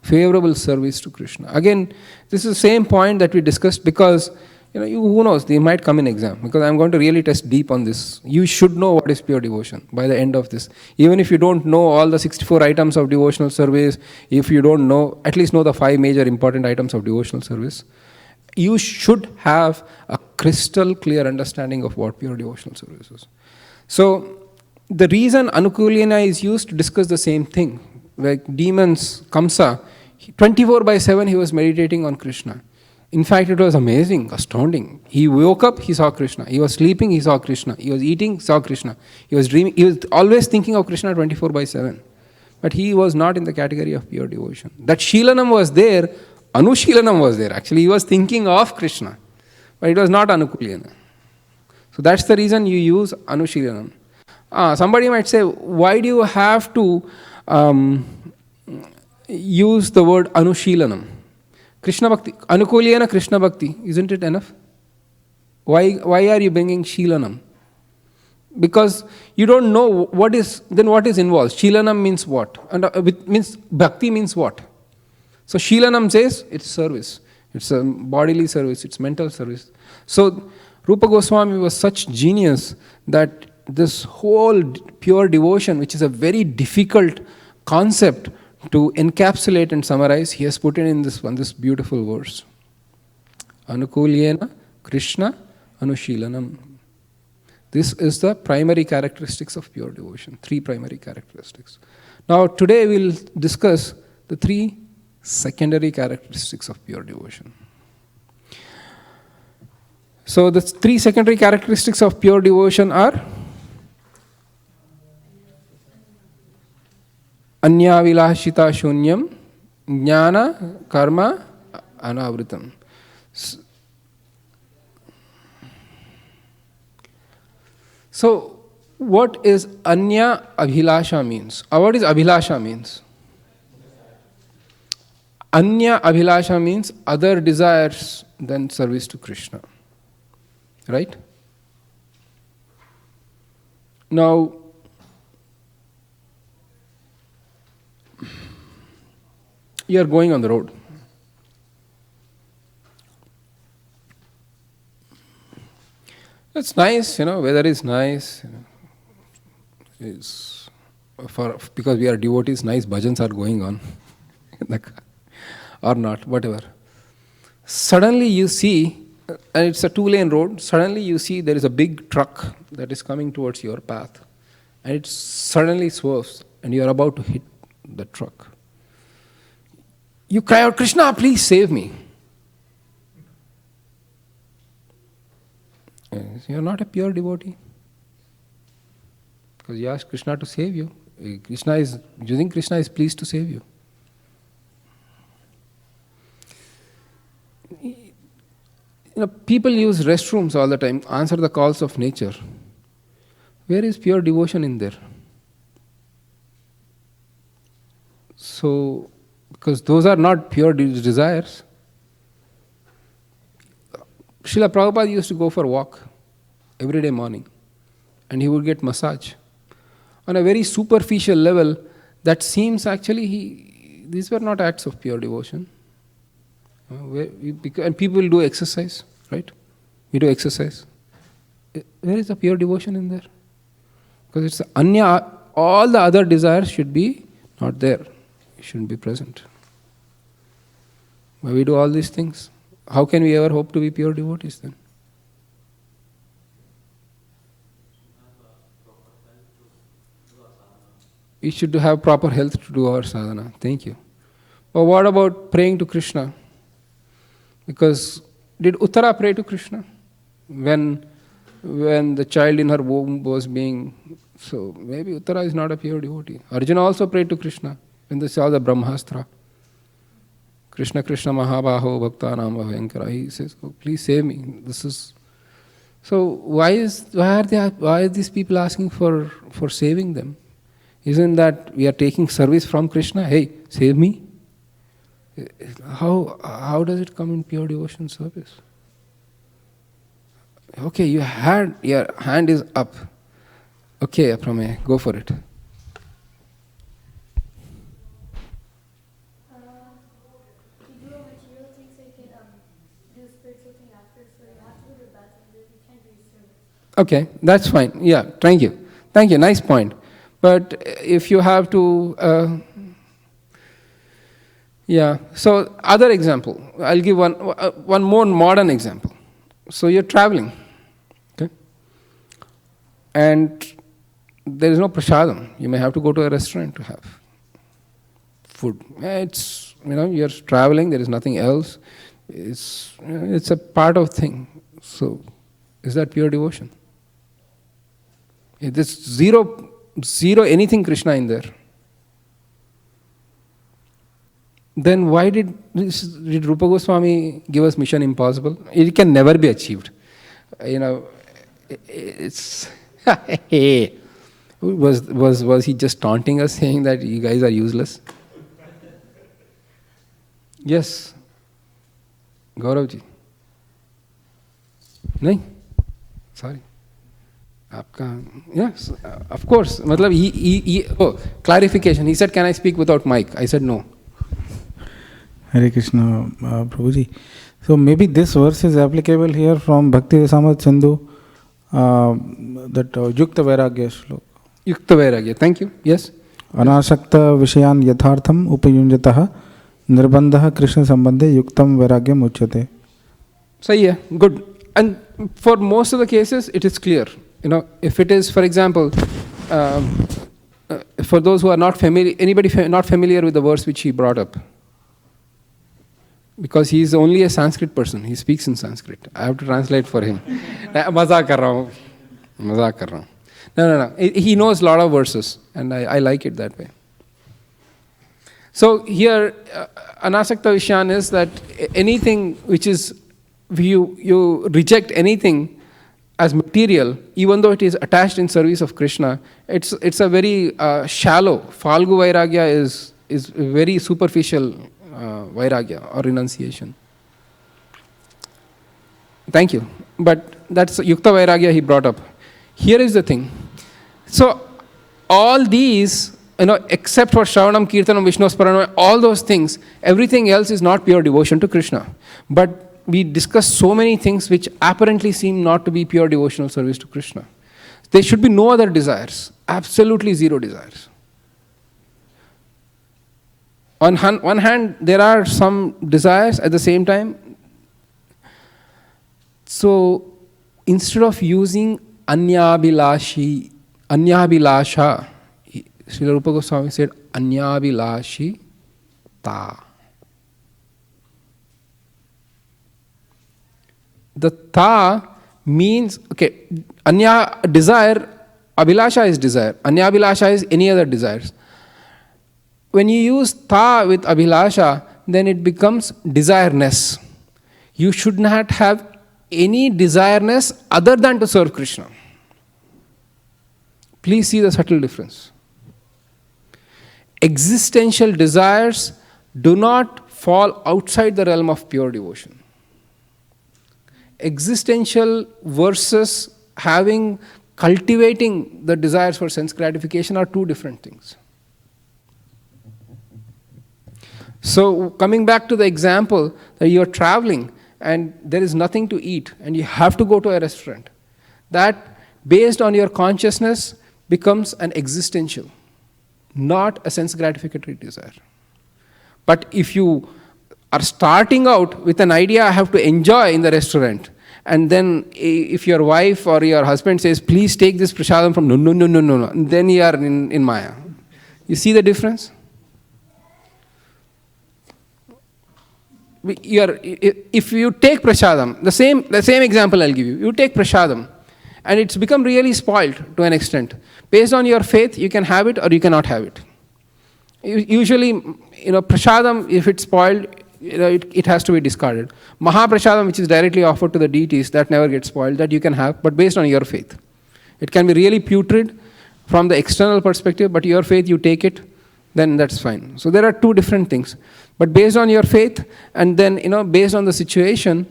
Favorable service to Krishna. Again, this is the same point that we discussed because, who knows, they might come in exam. Because I'm going to really test deep on this. You should know what is pure devotion by the end of this. Even if you don't know all the 64 items of devotional service, if you don't know, at least know the 5 major important items of devotional service, you should have a crystal clear understanding of what pure devotional service is. So, the reason Anukulyena is used to discuss the same thing, like demons, Kamsa, 24/7 he was meditating on Krishna. In fact, it was amazing, astounding. He woke up, he saw Krishna. He was sleeping, he saw Krishna. He was eating, saw Krishna. He was dreaming, he was always thinking of Krishna 24/7. But he was not in the category of pure devotion. That Shilanam was there, Anushilanam was there. Actually, he was thinking of Krishna. But it was not Anukulyena. So that's the reason you use Anushilanam. Somebody might say, why do you have to use the word Anushilanam? Krishna Bhakti, Anukulyena Krishna Bhakti, isn't it enough? Why are you bringing Shilanam? Because you don't know what is involved. Shilanam means what? And means Bhakti means what? So Shilanam says it's service. It's a bodily service, it's mental service. So Rupa Goswami was such genius that this whole pure devotion, which is a very difficult concept to encapsulate and summarize, he has put it in this beautiful verse. Anukulyena Krishna Anushilanam. This is the primary characteristics of pure devotion. 3 primary characteristics. Now today we'll discuss the 3 secondary characteristics of pure devotion. So the 3 secondary characteristics of pure devotion are Anyavilashita Shunyam, Jnana, Karma, Anavritam. So, what is Anya Abhilasha means? Or what is Abhilasha means? Anya Abhilasha means other desires than service to Krishna. Right? Now, you are going on the road. It's nice, weather is nice. It's because we are devotees, nice bhajans are going on. Or not, whatever. Suddenly you see, and it's a 2-lane road, suddenly you see there is a big truck that is coming towards your path. And it suddenly swerves, and you are about to hit the truck. You cry out, Krishna, please save me. You are not a pure devotee. Because you ask Krishna to save you. You think Krishna is pleased to save you. People use restrooms all the time, answer the calls of nature. Where is pure devotion in there? So, because those are not pure desires. Srila Prabhupada used to go for a walk every day morning and he would get massage. On a very superficial level, that seems actually these were not acts of pure devotion. And people do exercise, right? We do exercise. Where is the pure devotion in there? Because it's anya, all the other desires should be not there. It shouldn't be present. Why we do all these things? How can we ever hope to be pure devotees then? We should have proper health to do our sadhana. Thank you. But what about praying to Krishna? Because did Uttara pray to Krishna? When the child in her womb was being... So maybe Uttara is not a pure devotee. Arjuna also prayed to Krishna when they saw the Brahmastra. Krishna Krishna Mahabaho Bhakta Nama Bhayankara. He says, oh, please save me. This is... So why are these people asking for saving them? Isn't that we are taking service from Krishna? Hey, save me. How does it come in pure devotion service? Okay, your hand is up. Okay, Apramaya, go for it. Okay, that's fine. Yeah, thank you. Thank you, nice point. But if you have to... so other example. I'll give one more modern example. So you're traveling, okay? And there is no prasadam. You may have to go to a restaurant to have food. It's, you're traveling, there is nothing else. It's a part of thing. So, is that pure devotion? There's zero anything Krishna in there. Then why did Rupa Goswami give us Mission Impossible? It can never be achieved. It's was he just taunting us, saying that you guys are useless? Yes, Gauravji. No, sorry. Yes, of course. Clarification. He said, "Can I speak without mic?" I said, "No." Hare Krishna, Prabhuji. So maybe this verse is applicable here from Bhakti Rasamrita Sindhu, that Yukta Vairagya Shlok. Yukta Vairagya, thank you. Yes. Anasakta Vishayan Yathartham Upayunjataha Nirbandha Krishna Sambandhe Yuktam Vairagyam Uchyate. So yeah, good. And for most of the cases, it is clear. If it is, for example, for those who are not familiar, anybody not familiar with the verse which he brought up, because he is only a Sanskrit person, he speaks in Sanskrit. I have to translate for him. Mazak kar raha hu. No. He knows a lot of verses, and I like it that way. So here, anasakta vishyan is that anything which is, you reject anything as material, even though it is attached in service of Krishna, it's a very shallow. Falgu vairagya is very superficial vairagya or renunciation. Thank you. But that's Yukta Vairagya he brought up. Here is the thing. So all these, except for Shravanam, Kirtanam, Vishnosparanam, all those things, everything else is not pure devotion to Krishna. But we discuss so many things which apparently seem not to be pure devotional service to Krishna. There should be no other desires. Absolutely zero desires. On one hand, there are some desires at the same time. So, instead of using anyabhilasha, Srila Rupa Goswami said anyabhilashi ta. The ta means, anya, desire, abhilasha is desire. Anyabhilasha is any other desires. When you use ta with abhilasha, then it becomes desireness. You should not have any desireness other than to serve Krishna. Please see the subtle difference. Existential desires do not fall outside the realm of pure devotion. existential versus cultivating the desires for sense gratification are two different things. So coming back to the example that you're traveling and there is nothing to eat and you have to go to a restaurant, that based on your consciousness becomes an existential, not a sense gratificatory desire. But if you are starting out with an idea I have to enjoy in the restaurant, and then if your wife or your husband says, please take this prasadam from no, then you are in Maya. You see the difference? If you take prasadam, the same example I'll give you. You take prasadam, and it's become really spoiled to an extent. Based on your faith, you can have it or you cannot have it. Usually, prasadam, if it's spoiled, it has to be discarded. Mahaprasadam, which is directly offered to the deities, that never gets spoiled, that you can have, but based on your faith. It can be really putrid from the external perspective, but your faith, you take it, then that's fine. So there are two different things. But based on your faith, and then, based on the situation,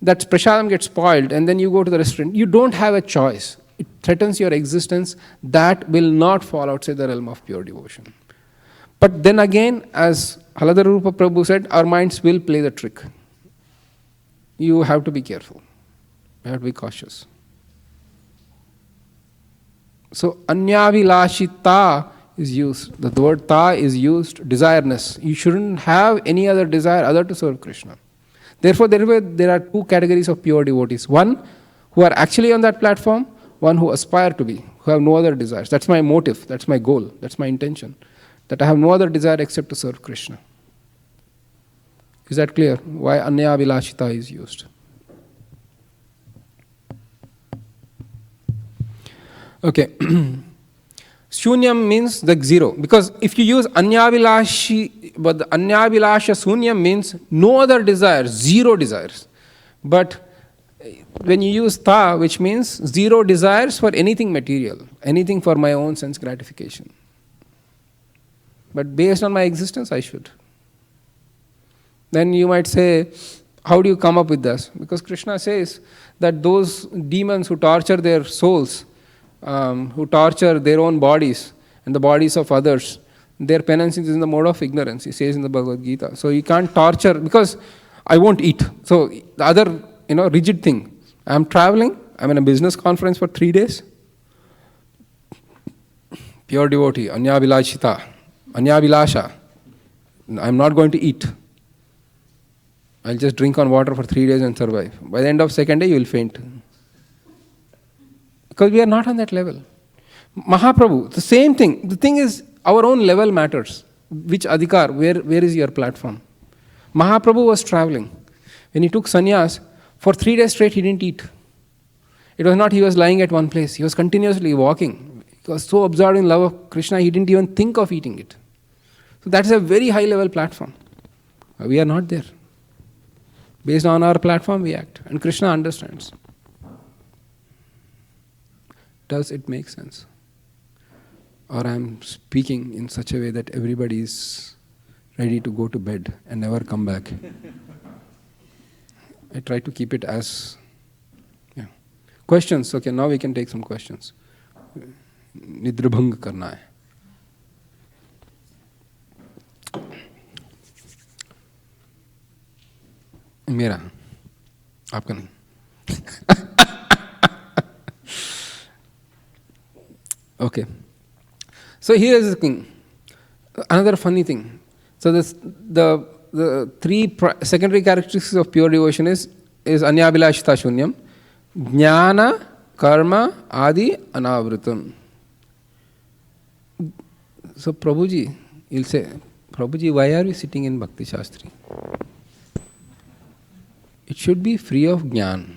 that prasadam gets spoiled, and then you go to the restaurant. You don't have a choice. It threatens your existence. That will not fall outside the realm of pure devotion. But then again, as Haladhara Rupa Prabhu said, our minds will play the trick. You have to be careful. You have to be cautious. So, anyavilashita is used. The word ta is used, desireness. You shouldn't have any other desire other to serve Krishna. Therefore, there are two categories of pure devotees. One who are actually on that platform, one who aspire to be, who have no other desires. That's my motive, that's my goal, that's my intention. That I have no other desire except to serve Krishna. Is that clear? Why Anya Vilashita is used? Okay. Shunyam means the zero. Because if you use Anyavilashi, but the Anyavilasha Shunyam means no other desires, zero desires. But when you use Ta, which means zero desires for anything material, anything for my own sense gratification. But based on my existence, I should. Then you might say, how do you come up with this? Because Krishna says that those demons who torture their souls, who torture their own bodies and the bodies of others, their penance is in the mode of ignorance, he says in the Bhagavad Gita. So you can't torture, because I won't eat. So the other, rigid thing, I'm traveling, I'm in a business conference for 3 days. Pure devotee, Anyavilashita, Anyavilasha. I'm not going to eat. I'll just drink on water for 3 days and survive. By the end of second day, you will faint. Because we are not on that level. Mahaprabhu, the same thing. The thing is, our own level matters. Which adhikar, where is your platform? Mahaprabhu was traveling. When he took sannyas, for 3 days straight he didn't eat. It was not he was lying at one place. He was continuously walking. He was so absorbed in love of Krishna, he didn't even think of eating it. So that's a very high level platform. We are not there. Based on our platform, we act. And Krishna understands. Does it make sense? Or I am speaking in such a way that everybody is ready to go to bed and never come back. I try to keep it as... Yeah. Questions? Okay, now we can take some questions. Nidrabhang karna hai. मेरा आपका नहीं. Okay. So here is the thing. Another funny thing. So the three secondary characteristics of pure devotion is Anyavilashita Shunyam, Jnana, Karma, Adi, Anavrutam. So Prabhuji, you'll say, Prabhuji, why are we sitting in Bhakti Sastri? It should be free of jnana.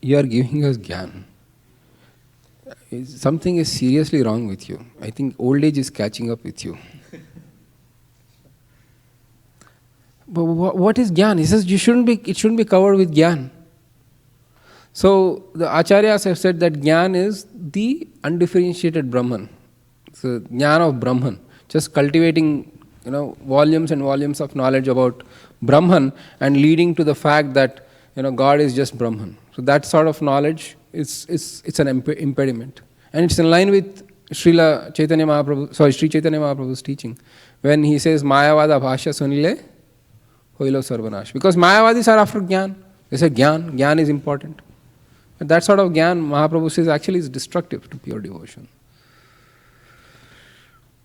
You are giving us jnana. Something is seriously wrong with you. I think old age is catching up with you. But what is jnana? He says it shouldn't be covered with jnana. So the acharyas have said that jnana is the undifferentiated Brahman. So jnana of Brahman. Just cultivating volumes and volumes of knowledge about Brahman and leading to the fact that God is just Brahman. So that sort of knowledge it's an impediment. And it's in line with Sri Chaitanya Mahaprabhu's teaching. When he says, Mayavada Bhashya Sunile, Hoilo Sarvanash. Because Mayavadis are after Gyan. They say Gyan is important. But that sort of Gyan, Mahaprabhu says, actually is destructive to pure devotion.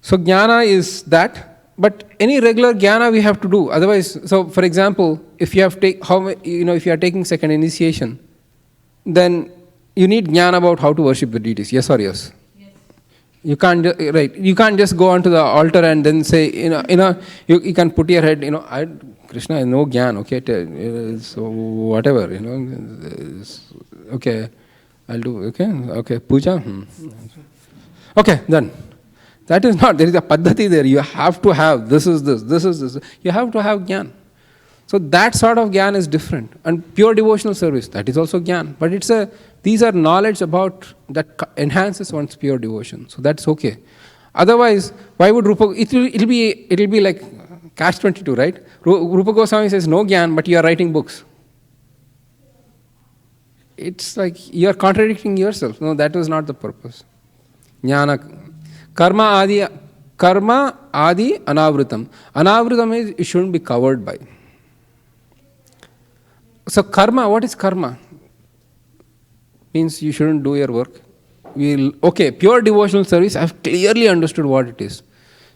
So Jnana is that, but any regular Jnana we have to do. Otherwise, so for example, if you have if you are taking second initiation, then you need Jnana about how to worship the deities. Yes or yes? Yes. You can't just go onto the altar and then say, you can put your head, Krishna has no Jnana, okay, so whatever, okay, I'll do, okay, puja, okay, done. That is not, there is a paddhati there. You have to have, this is this. You have to have Jnana. So that sort of Jnana is different. And pure devotional service, that is also Jnana. But these are knowledge about, that enhances one's pure devotion. So that's okay. Otherwise, why would Rupa, it'll be like catch-22, right? Rupa Goswami says no Jnana, but you are writing books. It's like you are contradicting yourself. No, that was not the purpose. Jnana. Karma adi anavritam. Anavritam is it shouldn't be covered by. So karma, what is karma? Means you shouldn't do your work. Pure devotional service, I've clearly understood what it is.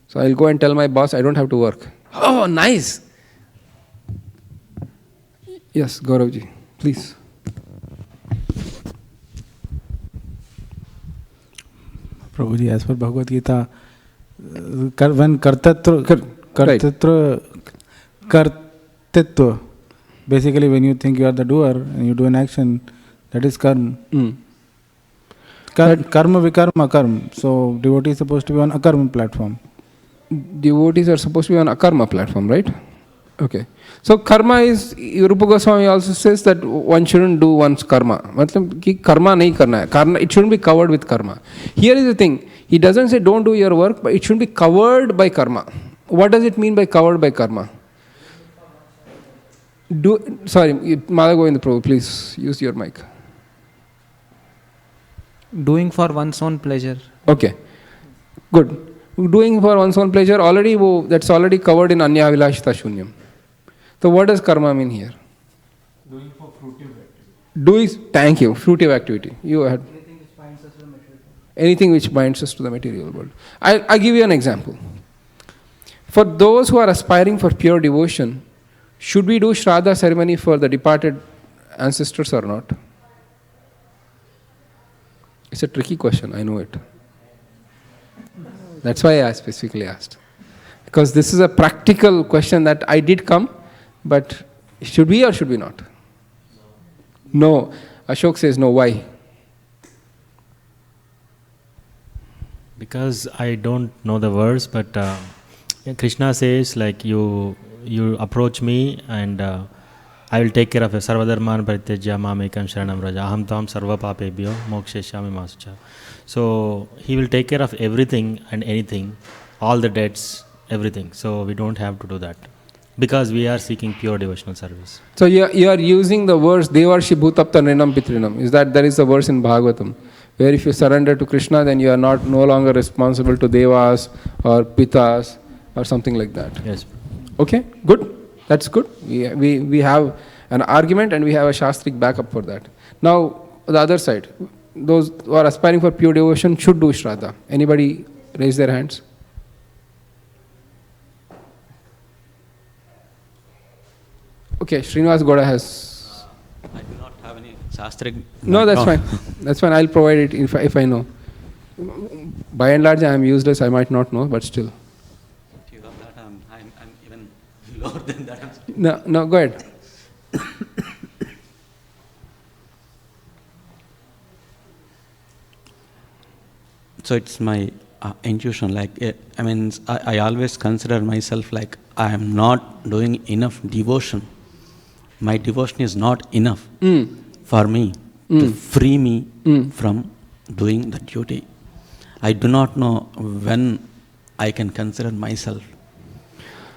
So I'll go and tell my boss I don't have to work. Oh, nice. Yes, Gauravji, please. Prabhuji, as per Bhagavad Gita, when kartitva, basically when you think you are the doer and you do an action, that is karma. Karma vikarma karma. So devotee is supposed to be on a karma platform. Devotees are supposed to be on a karma platform, right? Okay. So karma is, Rupa Goswami also says that one shouldn't do one's karma. Karma nahi karna hai. It shouldn't be covered with karma. Here is the thing. He doesn't say don't do your work, but it should be covered by karma. What does it mean by covered by karma? Madha Govinda Prabhu, please use your mic. Doing for one's own pleasure. Okay. Good. Doing for one's own pleasure, that's already covered in Anya Vilashita Shunyam. So what does karma mean here? Doing for fruitive activity. Thank you, fruitive activity. You had. Anything which binds us to the material world. I'll give you an example. For those who are aspiring for pure devotion, should we do Shraddha ceremony for the departed ancestors or not? It's a tricky question, I know it. That's why I specifically asked. Because this is a practical question that I did come, but should we or should we not? No. Ashok says no. Why? Because I don't know the verse, but Krishna says like you approach me and I will take care of sarvadharman paritejya mamekam sharanam raja aham tam sarva papebhyo moksheshyami masucha. So he will take care of everything and anything, all the debts, everything. So we don't have to do that because we are seeking pure devotional service. So you are using the verse Devarshi Bhutapta Nrinam Pitrinam. Is that there is a verse in Bhagavatam where if you surrender to Krishna, then you are no longer responsible to Devas or Pitas or something like that. Yes. Okay, good. That's good. We have an argument and we have a Shastric backup for that. Now, the other side. Those who are aspiring for pure devotion should do Shraddha. Anybody raise their hands? Okay, Srinivas Goda has. I do not have any Shastric. No, that's fine. That's fine. I'll provide it if I know. By and large, I am useless. I might not know, but still. If you have that, I'm even lower than that. No, go ahead. So it's my intuition, like, I always consider myself like I am not doing enough devotion. My devotion is not enough for me to free me from doing the duty. I do not know when I can consider myself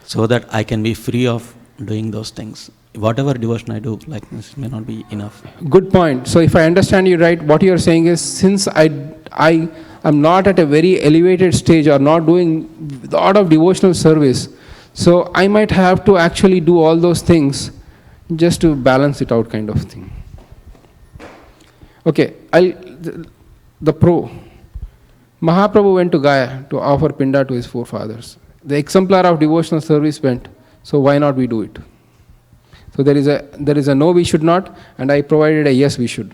so that I can be free of doing those things. whatever devotion I do, like this may not be enough. Good point. So if I understand you right, what you are saying is, since I am not at a very elevated stage or not doing a lot of devotional service, so I might have to actually do all those things just to balance it out, kind of thing. Okay, the pro. Mahaprabhu went to Gaya to offer Pinda to his forefathers. The exemplar of devotional service went, so why not we do it? So there is a no, we should not, and I provided a yes, we should.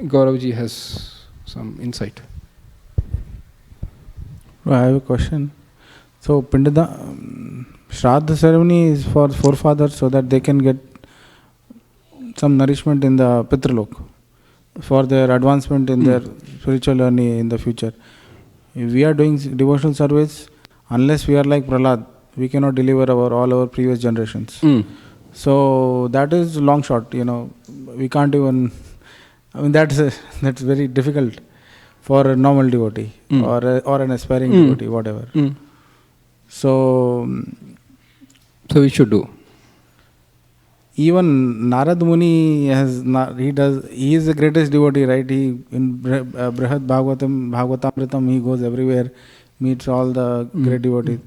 Gauravji has some insight. I have a question. So Pindada, Shraddha ceremony is for forefathers so that they can get some nourishment in the Pitralok for their advancement in their spiritual journey in the future. If we are doing devotional service, unless we are like Prahlad, we cannot deliver all our previous generations. So that is long shot, we can't even, that's very difficult for a normal devotee or an aspiring devotee, whatever. So we should do. Even Narad Muni he is the greatest devotee, right? He in Brihad Bhagavatamritam, he goes everywhere, meets all the great devotees.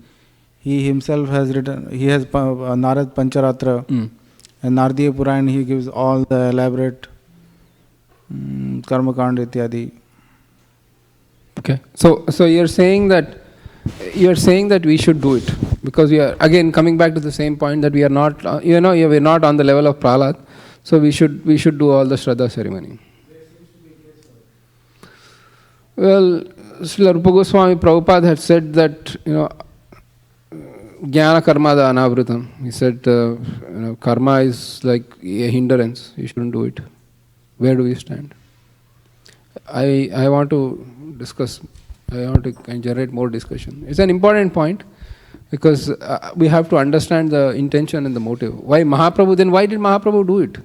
He himself has written, he has Narad Pancharatra and Nardiya Puran, he gives all the elaborate Karma Kand ityadi. Okay. So you're saying that we should do it, because we are again coming back to the same point that we are not, we're not on the level of Prahlad, so we should do all the Shraddha ceremony. Well, Srila Rupa Goswami Prabhupada had said that, Jnana karma da anavritam. He said, karma is like a hindrance. You shouldn't do it. Where do we stand? I want to discuss. I want to generate more discussion. It's an important point, because we have to understand the intention and the motive. Why did Mahaprabhu do it?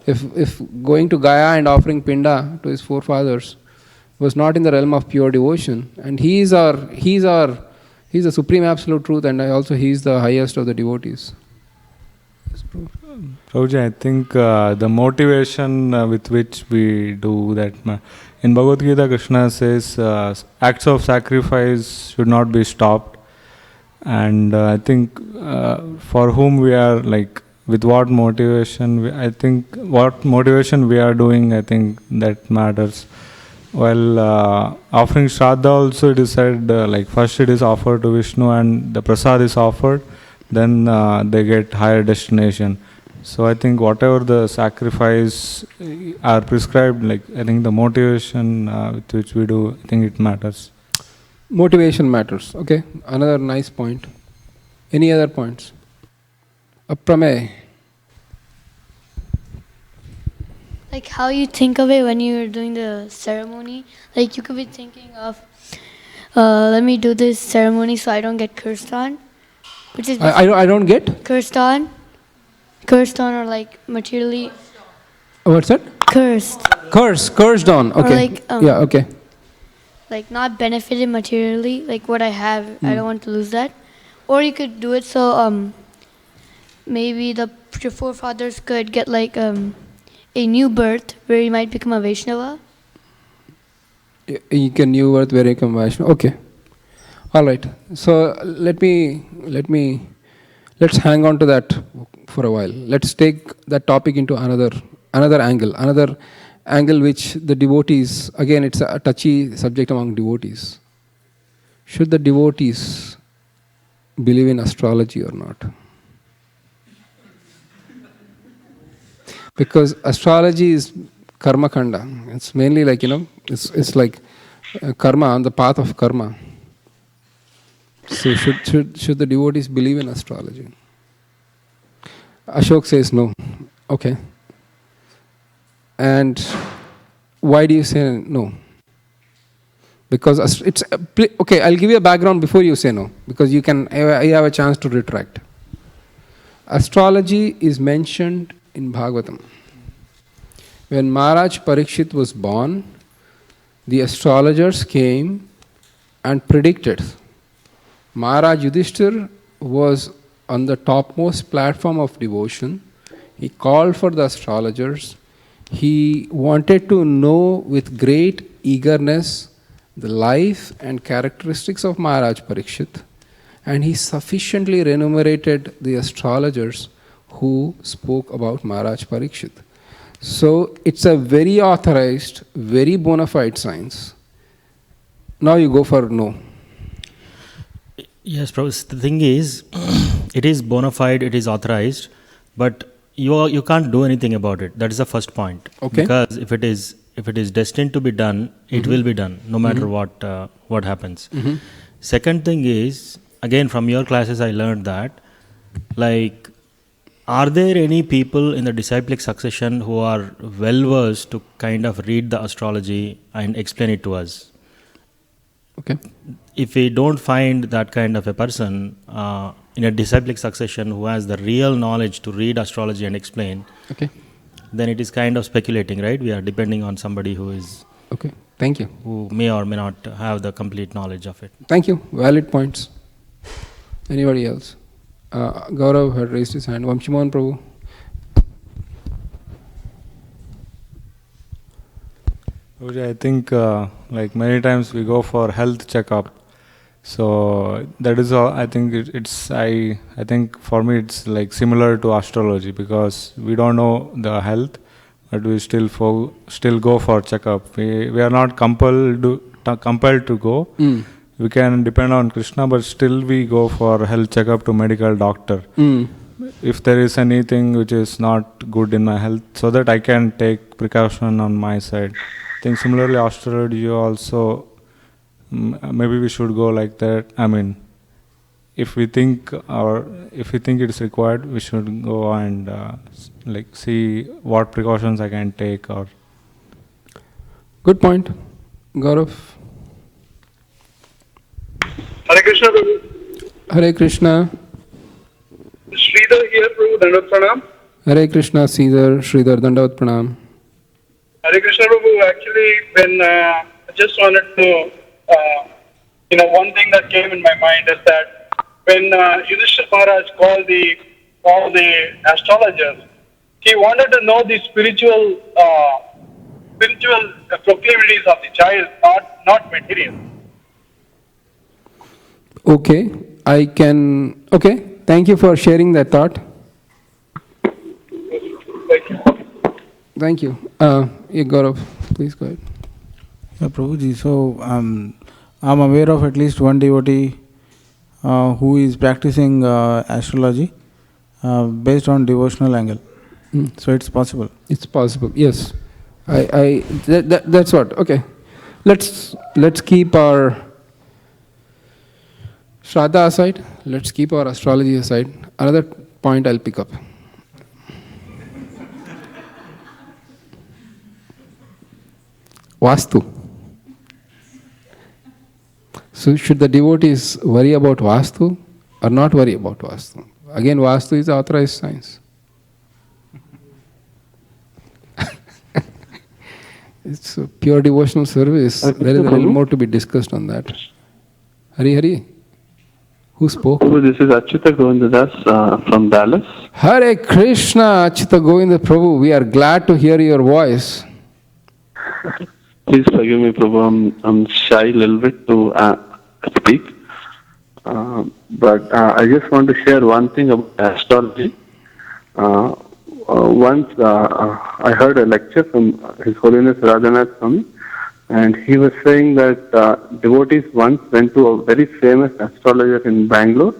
If going to Gaya and offering Pinda to his forefathers was not in the realm of pure devotion, and he's the supreme absolute truth, and also he's the highest of the devotees. Prabhuji, I think the motivation with which we do that, in Bhagavad Gita, Krishna says acts of sacrifice should not be stopped, and I think for whom we are, like, with what motivation, what motivation we are doing, I think that matters. While offering Shraddha also, it is said, first it is offered to Vishnu and the prasad is offered, then they get higher destination. So I think whatever the sacrifice are prescribed, I think the motivation with which we do, I think it matters. Motivation matters. Okay, another nice point. Any other points? Apramey. Like how you think of it when you're doing the ceremony. Like you could be thinking of, let me do this ceremony so I don't get cursed on. Which is I don't get? Cursed on. Cursed on, or like materially. What's that? Cursed. Cursed on. Okay. Or okay. Like not benefited materially. Like what I have, I don't want to lose that. Or you could do it so maybe your forefathers could get like a new birth where you might become a Vaishnava. You can new birth where you become Vaishnava. Okay. All right. So let's hang on to that for a while. Let's take that topic into another angle which the devotees, again it's a touchy subject among devotees. Should the devotees believe in astrology or not? Because astrology is karma kanda. It's mainly like, it's like karma, on the path of karma. So should the devotees believe in astrology? Ashok says no. Okay. And why do you say no? Because it's okay. I'll give you a background before you say no, because you have a chance to retract. Astrology is mentioned in Bhagavatam. When Maharaj Parikshit was born, the astrologers came and predicted. Maharaj Yudhishthir was on the topmost platform of devotion. He called for the astrologers. He wanted to know with great eagerness the life and characteristics of Maharaj Parikshit, and he sufficiently remunerated the astrologers who spoke about Maharaj Parikshit. So it's a very authorized, very bona fide science. Now you go for no. Yes, Prabhu. The thing is, it is bona fide, it is authorized, but you can't do anything about it. That is the first point. Okay. Because if it is destined to be done, it will be done, no matter what happens. Second thing is, again from your classes I learned that, like, are there any people in the disciplic succession who are well versed to kind of read the astrology and explain it to us? Okay. If we don't find that kind of a person in a disciplic succession who has the real knowledge to read astrology and explain, okay, then it is kind of speculating, right? We are depending on somebody who is okay. Thank you. Who may or may not have the complete knowledge of it. Thank you. Valid points. Anybody else? Gaurav had raised his hand. Vamshimohan Prabhu. I think like many times we go for health checkup. So that is all. I think I think for me it's like similar to astrology, because we don't know the health, but we still go for checkup. We are not compelled to go. We can depend on Krishna, but still we go for health checkup to medical doctor. If there is anything which is not good in my health, so that I can take precaution on my side. I think similarly astrology also, maybe we should go like that. I mean, if we think it is required, we should go and like see what precautions I can take. Or good point, Gaurav. Hare Krishna, Prabhu. Hare Krishna. Sridhar here, Prabhu. Dandavat Pranam. Hare Krishna, Sridhar, Dandavat Pranam. Hare Krishna, Prabhu. Actually, when I just wanted to, one thing that came in my mind is that when Yudhishthira Maharaj called all the astrologers, he wanted to know the spiritual proclivities of the child, not material. Okay, thank you for sharing that thought. Thank you. Gaurav, please go ahead. Yeah, Prabhuji, so I'm aware of at least one devotee who is practicing astrology based on devotional angle. So it's possible. It's possible, yes. That's what. Okay, let's keep our Shraddha aside. Let's keep our astrology aside. Another point I'll pick up. Vastu. So should the devotees worry about Vastu or not worry about Vastu? Again, Vastu is authorized science. It's a pure devotional service. There is a little more to be discussed on that. Hari. Who spoke? This is Achyuta Govindadas from Dallas. Hare Krishna, Achyuta Govinda Prabhu. We are glad to hear your voice. Please forgive me, Prabhu. I'm shy a little bit to speak. But I just want to share one thing about astrology. Once I heard a lecture from His Holiness Radhanath Swami, and he was saying that devotees once went to a very famous astrologer in Bangalore,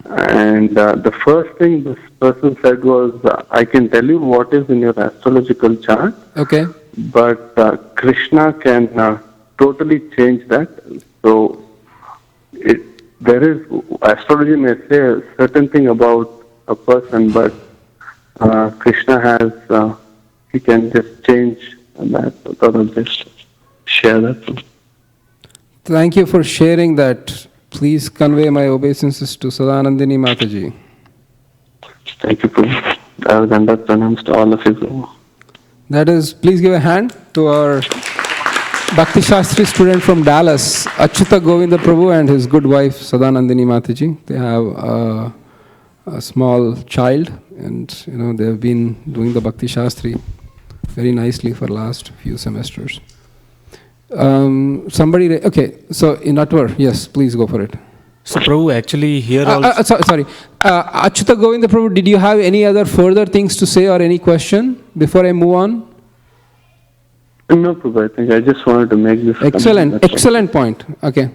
and the first thing this person said was, I can tell you what is in your astrological chart, okay, but Krishna can totally change that. So astrology may say a certain thing about a person, but Krishna has, he can just change that. So I thought I'll just share that. Thank you for sharing that. Please convey my obeisances to Sadanandini Mataji. Thank you, Prabhu. I have done that pronounced to all of you. That is, please give a hand to our Bhakti Sastri student from Dallas, Achyuta Govinda Prabhu, and his good wife Sadanandini Mataji. They have a small child, and they have been doing the Bhakti Sastri very nicely for last few semesters. Okay, so in Atvar, yes, please go for it. So Prabhu, actually here also... sorry. Achyuta Govinda Prabhu, did you have any other further things to say or any question before I move on? No, Prabhu, I think I just wanted to make this Excellent point. Okay.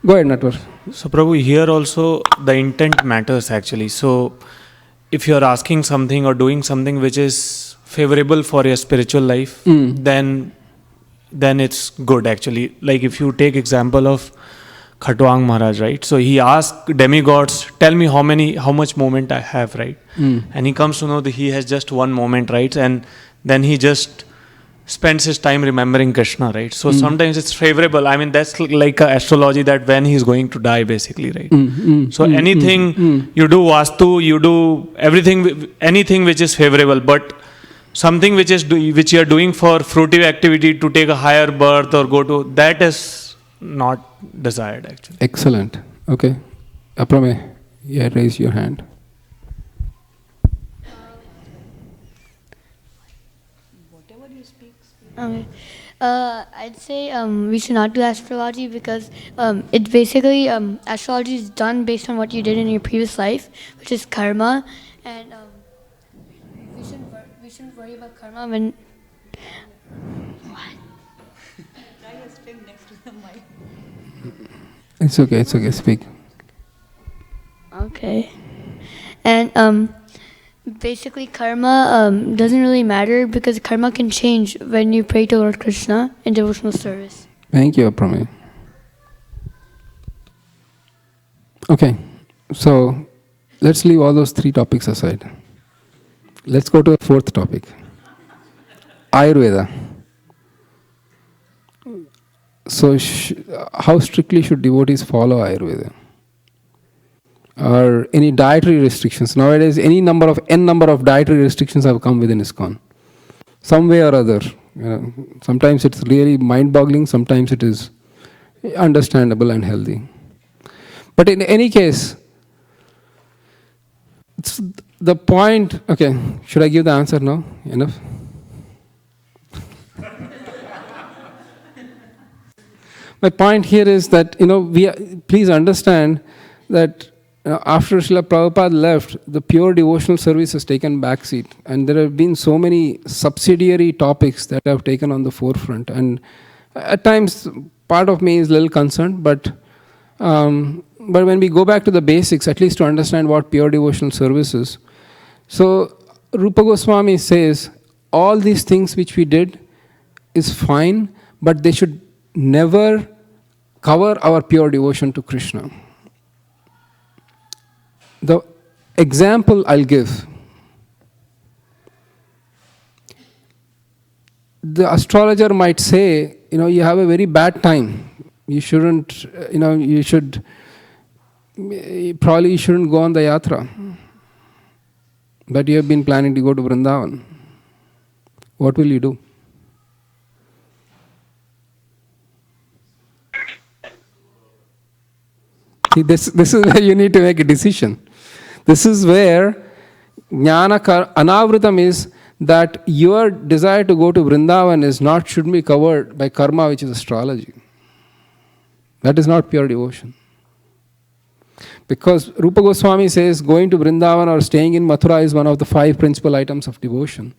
Go ahead, Natwar. So Prabhu, here also the intent matters actually. So if you are asking something or doing something which is favorable for your spiritual life, then it's good actually. Like if you take example of Khatwang Maharaj, right? So he asked demigods, tell me how much moment I have, right? And he comes to know that he has just one moment, right? And then he just spends his time remembering Krishna, right? So sometimes it's favorable. I mean, that's like a astrology that when he's going to die, basically, right? So anything you do vastu, you do everything, anything which is favorable, but something which you are doing for fruitive activity to take a higher birth or go to, that is not desired actually. Excellent. Okay. Aprame, raise your hand. Whatever you speak. Okay. I'd say we should not do astrology because it basically, astrology is done based on what you did in your previous life, which is karma, and we shouldn't worry about karma when... It's okay, speak. Okay. And basically karma doesn't really matter because karma can change when you pray to Lord Krishna in devotional service. Thank you, Aprame. Okay, so let's leave all those three topics aside. Let's go to the fourth topic. Ayurveda. So, how strictly should devotees follow Ayurveda? Or any dietary restrictions? Nowadays, n number of dietary restrictions have come within ISKCON. Some way or other. Sometimes it's really mind-boggling, sometimes it is understandable and healthy. But in any case, it's the point... Okay, should I give the answer now? Enough? My point here is that, please understand that after Srila Prabhupada left, the pure devotional service has taken backseat. And there have been so many subsidiary topics that have taken on the forefront. And at times, part of me is a little concerned, but when we go back to the basics, at least to understand what pure devotional service is. So, Rupa Goswami says, all these things which we did is fine, but they should never cover our pure devotion to Krishna. The example I'll give. The astrologer might say, you have a very bad time. You shouldn't, you shouldn't go on the yatra. But you have been planning to go to Vrindavan. What will you do? See, this is where you need to make a decision. This is where jnana anavritam is that your desire to go to Vrindavan shouldn't be covered by karma, which is astrology. That is not pure devotion. Because Rupa Goswami says going to Vrindavan or staying in Mathura is one of the 5 principal items of devotion.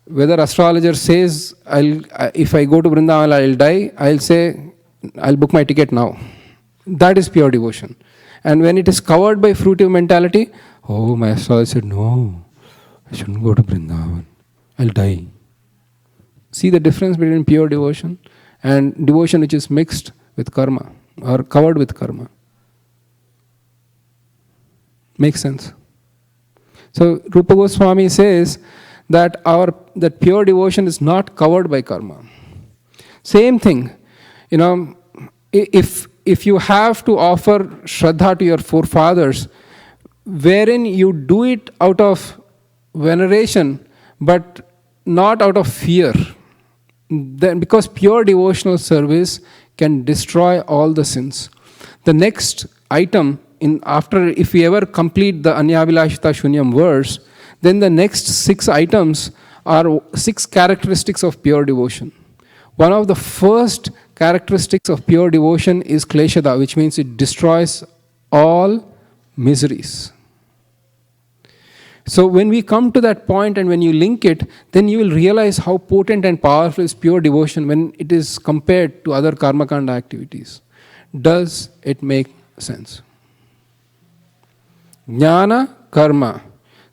Whether astrologer says, if I go to Vrindavan I'll die, I'll say, I'll book my ticket now. That is pure devotion. And when it is covered by fruitive mentality, my astrologer said, no, I shouldn't go to Vrindavan. I'll die. See the difference between pure devotion and devotion which is mixed with karma or covered with karma. Makes sense? So Rupa Goswami says that that pure devotion is not covered by karma. Same thing, if you have to offer Shraddha to your forefathers, wherein you do it out of veneration, but not out of fear, then because pure devotional service can destroy all the sins. The next item if we ever complete the Anyavilashita Shunyam verse, then the next 6 items are 6 characteristics of pure devotion. One of the first characteristics of pure devotion is kleshada, which means it destroys all miseries. So when we come to that point and when you link it, then you will realize how potent and powerful is pure devotion when it is compared to other karmakanda activities. Does it make sense? Jnana, karma,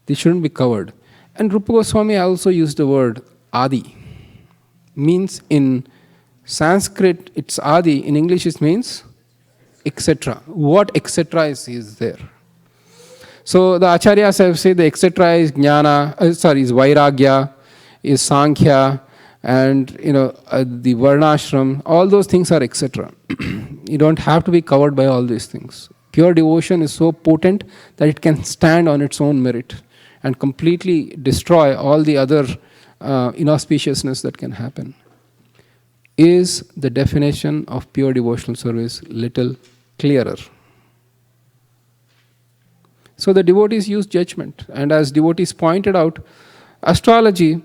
they shouldn't be covered. And Rupa Goswami also used the word adi. Means in Sanskrit it's adi, in English it means etc. What etc is there? So the acharyas have said the etc is jnana, is vairagya, is sankhya, and the varnashram. All those things are etc. You don't have to be covered by all these things. Pure devotion is so potent that it can stand on its own merit and completely destroy all the other inauspiciousness that can happen. Is the definition of pure devotional service little clearer? So the devotees use judgment, and as devotees pointed out, astrology,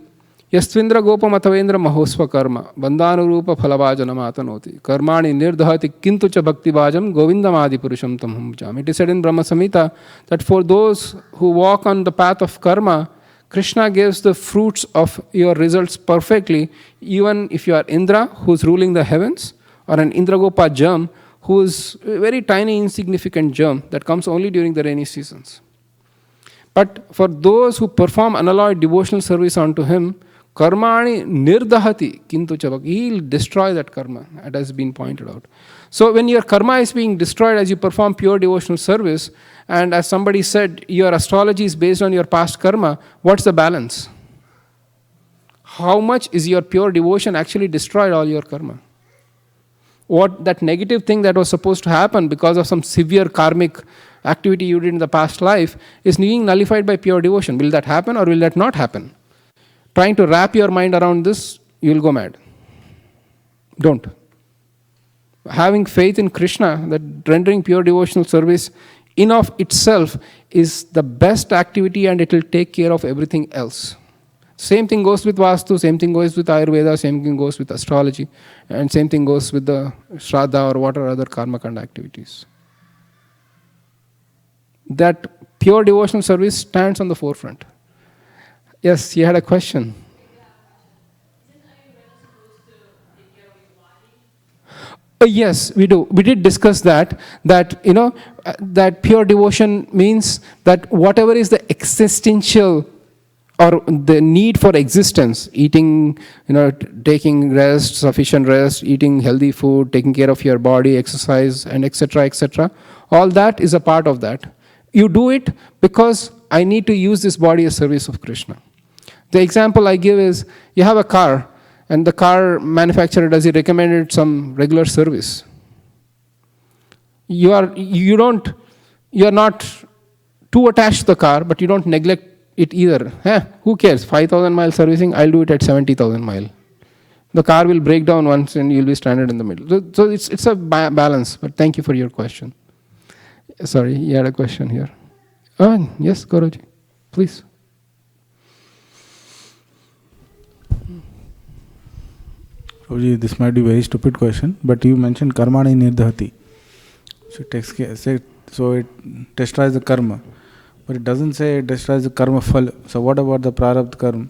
yastvindra gopam atavendra mahosva karma, bandhanurupa phalabhajana matanoti, karmani nirdhati kintu cha bhakti bhajam govindam adi purusham tamham bhajam. It is said in Brahma Samhita that for those who walk on the path of karma, Krishna gives the fruits of your results perfectly, even if you are Indra, who is ruling the heavens, or an Indragopa germ, who is a very tiny, insignificant germ that comes only during the rainy seasons. But for those who perform unalloyed devotional service unto him, karmani nirdahati kintu chabak, he will destroy that karma, as has been pointed out. So when your karma is being destroyed as you perform pure devotional service, and as somebody said, your astrology is based on your past karma, what's the balance? How much is your pure devotion actually destroyed all your karma? What that negative thing that was supposed to happen because of some severe karmic activity you did in the past life is being nullified by pure devotion. Will that happen or will that not happen? Trying to wrap your mind around this, you will go mad. Don't. Having faith in Krishna, that rendering pure devotional service in of itself is the best activity and it will take care of everything else. Same thing goes with Vastu, same thing goes with Ayurveda, same thing goes with astrology, and same thing goes with the Shraddha or what are other karmakanda activities. That pure devotional service stands on the forefront. Yes, you had a question. Yes, we do. We did discuss that that pure devotion means that whatever is the existential or the need for existence, eating, taking rest, sufficient rest, eating healthy food, taking care of your body, exercise, and etc., all that is a part of that. You do it because I need to use this body as service of Krishna. The example I give is, you have a car, and the car manufacturer, does he recommend some regular service? You are not too attached to the car, but you don't neglect it either. Who cares? 5,000 mile servicing, I'll do it at 70,000 mile. The car will break down once and you'll be stranded in the middle. So it's a balance, but thank you for your question. Sorry, you had a question here. Yes, Gauravji, please. Prabhuji, this might be a very stupid question, but you mentioned karmani nirdhati. So it destroys the karma. But it doesn't say it destroys the karma phal. So what about the prarabdha karma?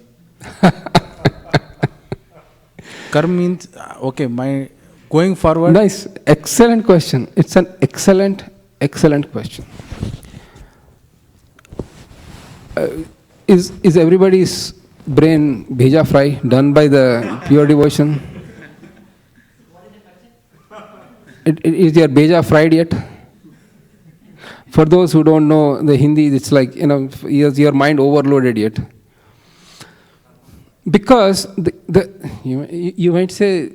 Karma means, okay, my going forward. Nice, excellent question. It's an excellent question. Is everybody's brain bheja fry done by the pure devotion? Is your bheja fried yet? For those who don't know the Hindi, it's like, is your mind overloaded yet? Because you might say,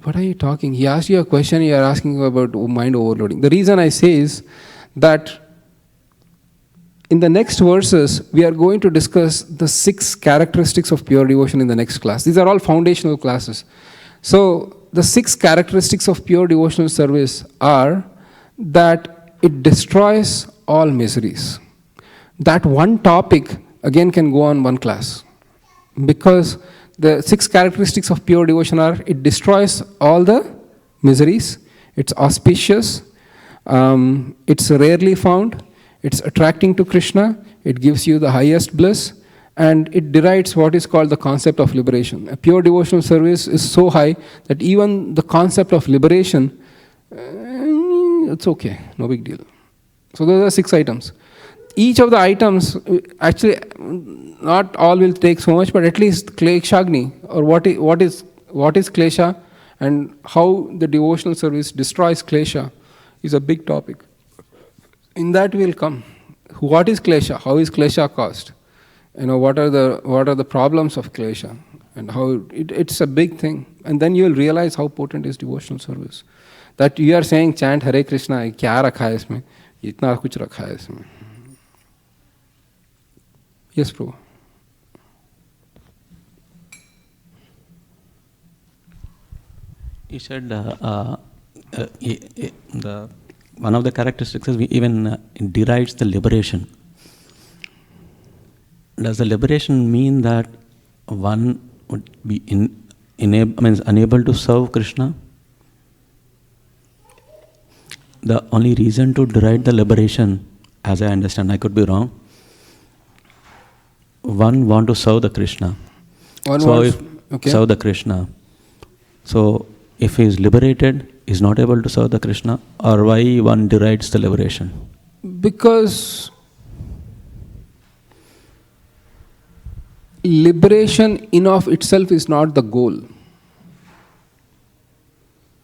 what are you talking? He asked you a question, you are asking about mind overloading. The reason I say is that in the next verses, we are going to discuss the 6 characteristics of pure devotion in the next class. These are all foundational classes. So the 6 characteristics of pure devotional service are that it destroys all miseries. That one topic again can go on one class, because the 6 characteristics of pure devotion are: it destroys all the miseries, it's auspicious, it's rarely found, it's attracting to Krishna, it gives you the highest bliss, and it derides what is called the concept of liberation. A pure devotional service is so high that even the concept of liberation, it's okay, no big deal. So those are 6 items. Each of the items, actually, not all will take so much, but at least kleshagni, or what is klesha, and how the devotional service destroys klesha, is a big topic. In that we will come. What is klesha? How is klesha caused? What are the problems of klesha, and how it's a big thing. And then you will realize how potent is devotional service. That you are saying chant Hare Krishna, kya rakha hai isme? Itna kuch rakha hai isme. Yes, Prabhu. You said one of the characteristics is even derides the liberation. Does the liberation mean that one would be unable to serve Krishna? The only reason to deride the liberation, as I understand, I could be wrong, one want to serve the Krishna. Serve the Krishna. So if he is liberated, he is not able to serve the Krishna, or why one derides the liberation? Because liberation in of itself is not the goal.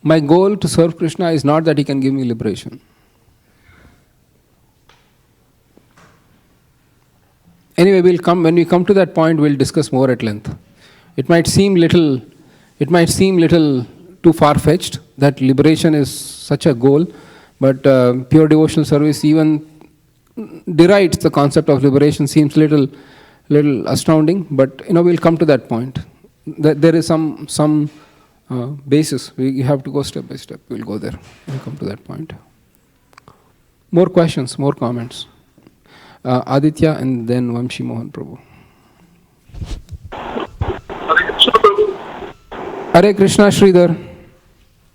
My goal to serve Krishna is not that he can give me liberation. Anyway, when we come to that point, we'll discuss more at length. It might seem little too far-fetched that liberation is such a goal, but pure devotional service even derides the concept of liberation. Seems little astounding, but we'll come to that point. There is some basis. We have to go step by step. We'll go there. We'll come to that point. More questions, more comments. Aditya and then Vamshi Mohan Prabhu. Hare Krishna Prabhu. Hare Krishna Sridhar.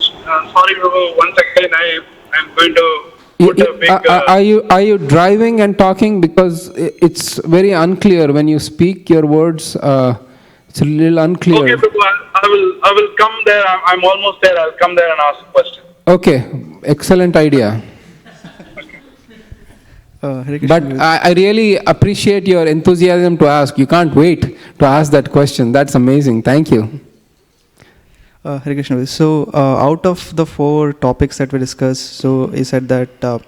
Sorry Prabhu, once again I'm going to put a big... Are you driving and talking? Because it's very unclear when you speak your words. It's a little unclear. Okay Prabhu, I will come there. I'm almost there. I'll come there and ask a question. Okay, excellent idea. But I really appreciate your enthusiasm to ask. You can't wait to ask that question. That's amazing. Thank you. Hare Krishna. So, out of the 4 topics that we discussed, so he said that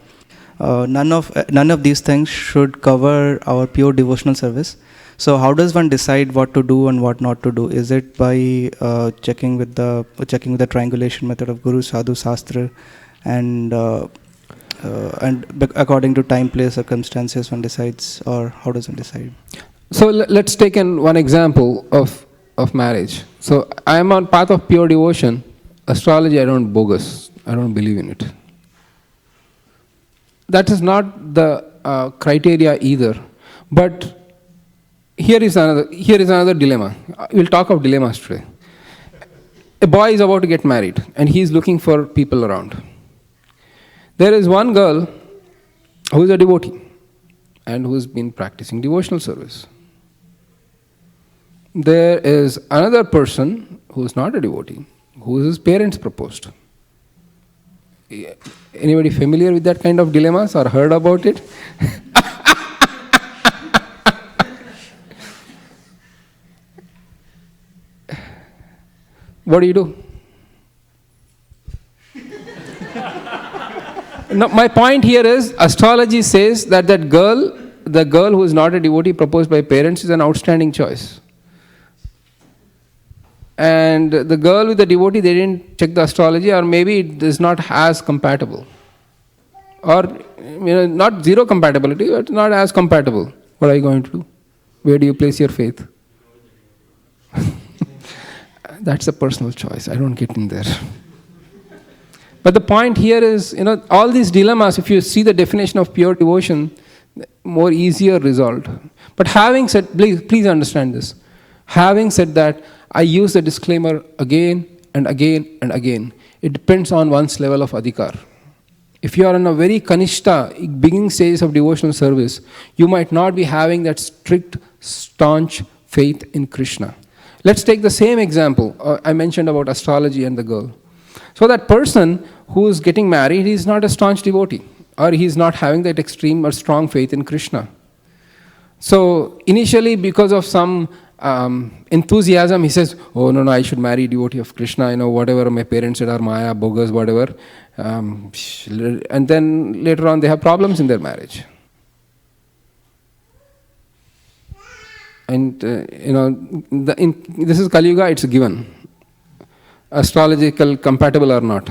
none of these things should cover our pure devotional service. So, how does one decide what to do and what not to do? Is it by checking with the triangulation method of Guru, Sadhu, Shastra, and according to time, place, circumstances, one decides, or how does one decide? So let's take one example of marriage. So I am on path of pure devotion. Astrology, I don't bogus. I don't believe in it. That is not the criteria either. But here is another dilemma. We'll talk of dilemmas today. A boy is about to get married and he is looking for people around. There is one girl who is a devotee and who has been practicing devotional service. There is another person who is not a devotee, whose his parents proposed. Anybody familiar with that kind of dilemmas or heard about it? What do you do? No, my point here is, astrology says that the girl who is not a devotee proposed by parents is an outstanding choice. And the girl with the devotee, they didn't check the astrology, or maybe it is not as compatible. Or, not zero compatibility, but not as compatible. What are you going to do? Where do you place your faith? That's a personal choice. I don't get in there. But the point here is, all these dilemmas, if you see the definition of pure devotion, more easier resolved. But having said, please understand this. Having said that, I use the disclaimer again and again and again. It depends on one's level of adhikar. If you are in a very kanishta, beginning stages of devotional service, you might not be having that strict, staunch faith in Krishna. Let's take the same example I mentioned about astrology and the girl. So that person who is getting married, he is not a staunch devotee, or he is not having that extreme or strong faith in Krishna. So initially, because of some enthusiasm, he says, oh no, I should marry a devotee of Krishna, whatever my parents said are Maya, bogus, whatever. And then later on they have problems in their marriage. And this is Kali Yuga, it's a given. Astrological compatible or not.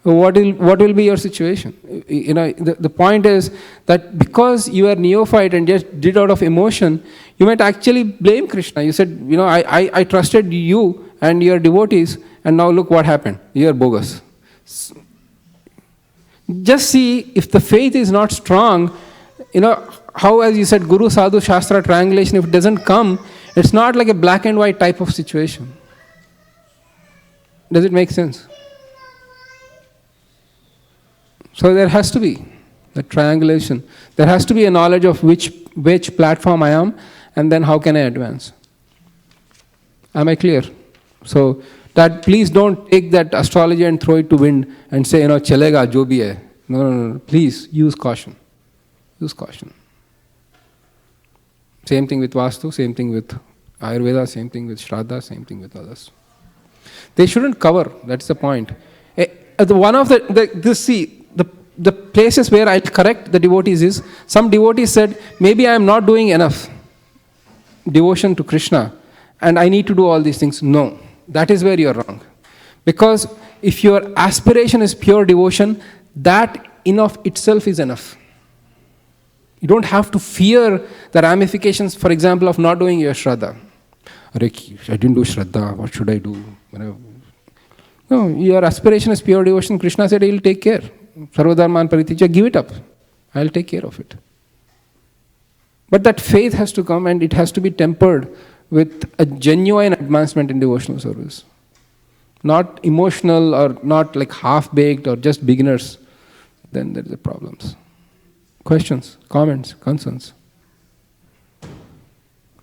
What will be your situation? The point is that because you are neophyte and just did out of emotion, you might actually blame Krishna. You said, I trusted you and your devotees, and now look what happened. You are bogus. Just see, if the faith is not strong, how, as you said, Guru, Sadhu, Shastra triangulation, if it doesn't come, it's not like a black and white type of situation. Does it make sense? So there has to be the triangulation. There has to be a knowledge of which platform I am, and then how can I advance. Am I clear? So that please don't take that astrology and throw it to wind and say, chalega, jo bhi hai. No. Please use caution. Use caution. Same thing with Vastu, same thing with Ayurveda, same thing with Shraddha, same thing with others. They shouldn't cover. That's the point. The places where I correct the devotees is, some devotees said, maybe I am not doing enough devotion to Krishna and I need to do all these things. No, that is where you are wrong. Because if your aspiration is pure devotion, that in of itself is enough. You don't have to fear the ramifications, for example, of not doing your Shraddha. I didn't do Shraddha, what should I do? No, your aspiration is pure devotion. Krishna said, he will take care. Sarvadharman paritijya, give it up. I will take care of it. But that faith has to come, and it has to be tempered with a genuine advancement in devotional service. Not emotional or not like half-baked or just beginners. Then there are the problems. Questions, comments, concerns?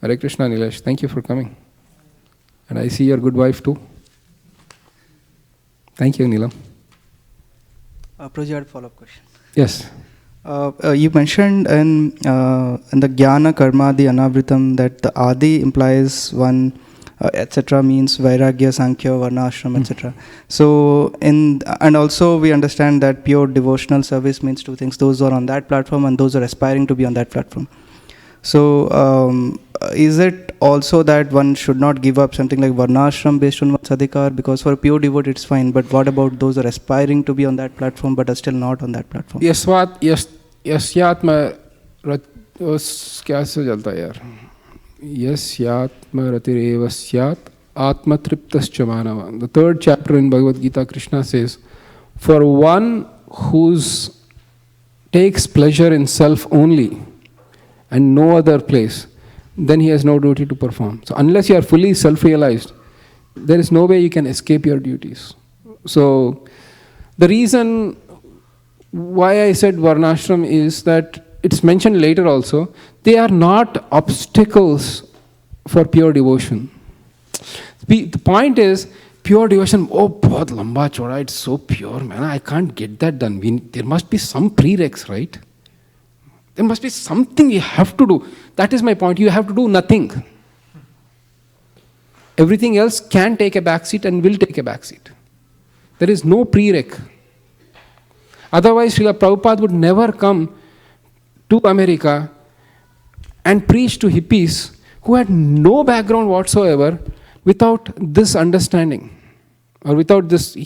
Hare Krishna, Nilesh. Thank you for coming. And I see your good wife too. Thank you, Neelam. Prabhuji, I had a follow-up question. Yes. You mentioned in the Jnana Karma, the Anavritam, that the Adi implies one, etc. means Vairagya, Sankhya, Varna, Ashram, etc. So, and also we understand that pure devotional service means two things. Those who are on that platform and those who are aspiring to be on that platform. So, is it also that one should not give up something like Varnashram based on one's adhikar? Because for a pure devotee it's fine, but what about those who are aspiring to be on that platform but are still not on that platform? Yasyatma कैसे चलता है यार? Yasyatma ratirevasyat atma triptascha manava. The third chapter in Bhagavad Gita, Krishna says, for one who takes pleasure in self only and no other place, then he has no duty to perform. So unless you are fully self-realized, there is no way you can escape your duties. So the reason why I said Varnashram is that it's mentioned later also, they are not obstacles for pure devotion. The point is, pure devotion, bahut lamba choda, it's so pure, man, I can't get that done. There must be some prereqs, right? There must be something you have to do. That is my point. You have to do nothing. Everything else can take a backseat and will take a backseat. There is no prereq. Otherwise, Srila Prabhupada would never come to America and preach to hippies who had no background whatsoever without this understanding. Or without this,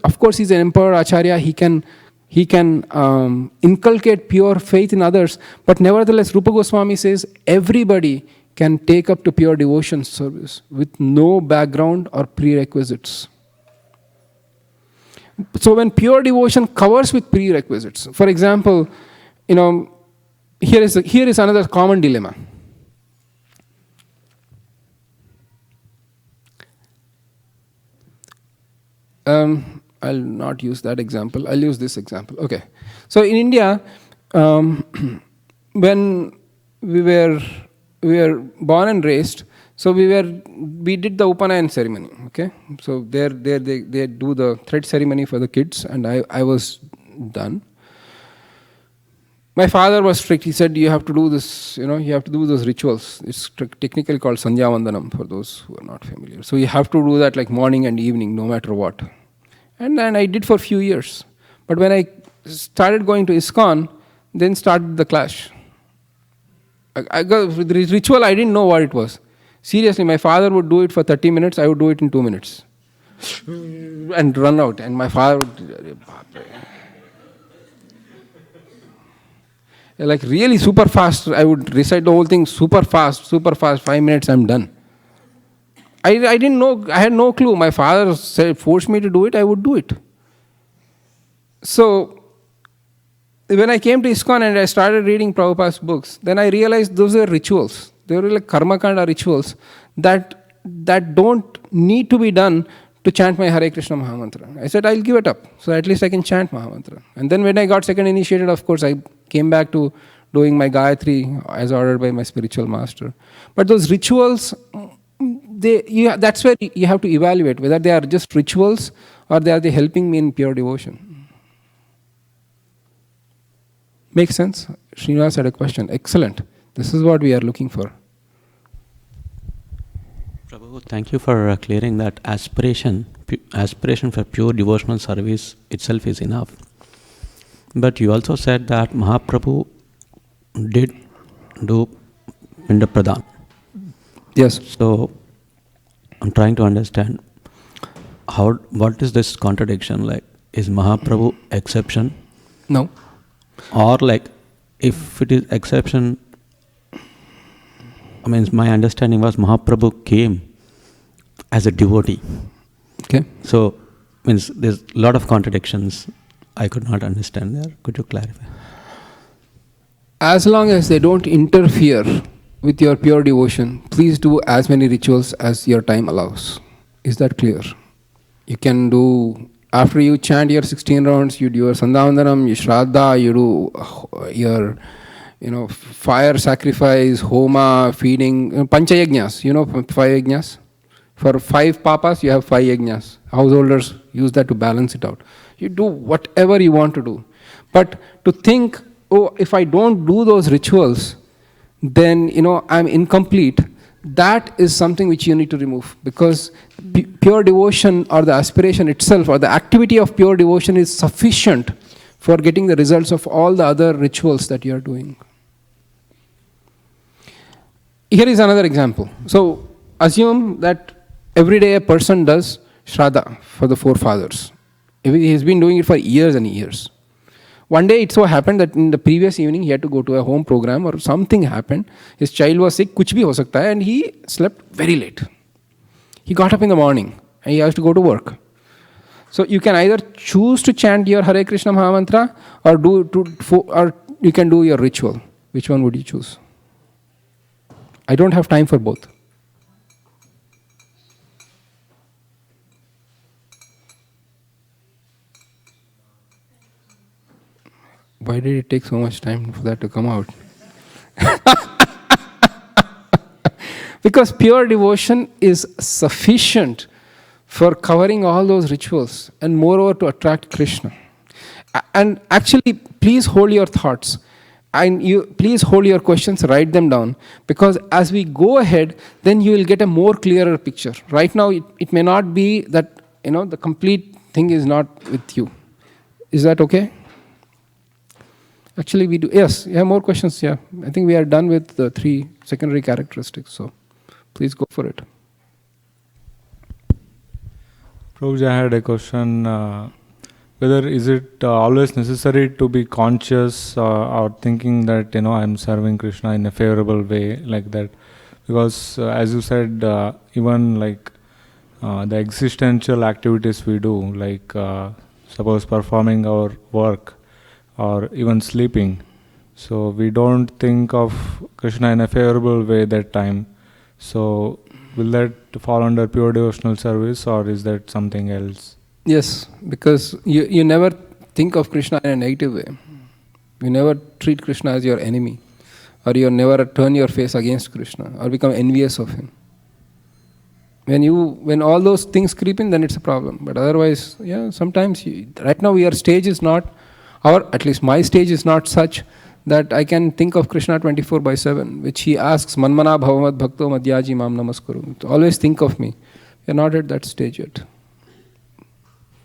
of course he's an emperor, Acharya, he can inculcate pure faith in others, but nevertheless Rupa Goswami says everybody can take up to pure devotion service with no background or prerequisites. So when pure devotion covers with prerequisites, for example, here is another common dilemma. I'll not use that example. I'll use this example. Okay. So in India, when we were born and raised, so we did the Upanayan ceremony. Okay. So they do the thread ceremony for the kids, and I was done. My father was strict. He said, you have to do this, you have to do those rituals. It's technically called Sandhya Vandanam for those who are not familiar. So you have to do that like morning and evening, no matter what. And then I did for a few years. But when I started going to ISKCON, then started the clash. I got the ritual, I didn't know what it was. Seriously, my father would do it for 30 minutes, I would do it in 2 minutes. And run out. And my father would... Like really super fast, I would recite the whole thing super fast, 5 minutes, I'm done. I didn't know, I had no clue. My father forced me to do it, I would do it. So, when I came to ISKCON and I started reading Prabhupada's books, then I realized those are rituals. They were like karma kanda rituals that don't need to be done to chant my Hare Krishna Mahamantra. I said, I'll give it up, so at least I can chant Mahamantra. And then when I got second initiated, of course, I came back to doing my Gayatri as ordered by my spiritual master. But those rituals, that's where you have to evaluate whether they are just rituals or are they helping me in pure devotion. Makes sense? Srinivas had a question. Excellent. This is what we are looking for. Prabhu, thank you for clearing that aspiration for pure devotional service itself is enough. But you also said that Mahaprabhu did do Pinda Pradhan. Yes. So, I'm trying to understand what is this contradiction? Like, is Mahaprabhu exception? No. Or like, if it is exception, I mean, my understanding was Mahaprabhu came as a devotee. Okay. So, means there's a lot of contradictions I could not understand there. Could you clarify? As long as they don't interfere with your pure devotion, please do as many rituals as your time allows. Is that clear? You can do, after you chant your 16 rounds, you do your Sandhavandanam, you Shraddha, you do your fire sacrifice, homa, feeding, Panchayagnyas, 5 yajnas. For 5 papas, you have 5 yajnas. Householders use that to balance it out. You do whatever you want to do. But to think, oh, if I don't do those rituals, then, I'm incomplete. That is something which you need to remove. Because pure devotion or the aspiration itself or the activity of pure devotion is sufficient for getting the results of all the other rituals that you are doing. Here is another example. So, assume that every day a person does Shraddha for the forefathers. He has been doing it for years and years. One day it so happened that in the previous evening he had to go to a home program or something happened. His child was sick, kuch bhi ho sakta hai, and he slept very late. He got up in the morning and he has to go to work. So you can either choose to chant your Hare Krishna Mahamantra or you can do your ritual. Which one would you choose? I don't have time for both. Why did it take so much time for that to come out? Because pure devotion is sufficient for covering all those rituals and moreover to attract Krishna. And actually, please hold your thoughts and please hold your questions, write them down, because as we go ahead, then you will get a more clearer picture. Right now, it may not be that, the complete thing is not with you. Is that okay? Actually, we do. Yes, you have more questions. Yeah, I think we are done with the 3 secondary characteristics. So, please go for it. Prabhuji, I had a question. Whether is it always necessary to be conscious or thinking that I'm serving Krishna in a favorable way like that? Because as you said, even like the existential activities we do, like suppose performing our work or even sleeping. So we don't think of Krishna in a favorable way that time. So will that fall under pure devotional service, or is that something else? Yes, because you never think of Krishna in a negative way. You never treat Krishna as your enemy, or you never turn your face against Krishna or become envious of him. When all those things creep in, then it's a problem. But otherwise, yeah, sometimes right now your stage is not, at least my stage is not such that I can think of Krishna 24/7, which he asks, Manmana bhavamad bhakto madhyaji mam namaskaru. Always think of me. We are not at that stage yet.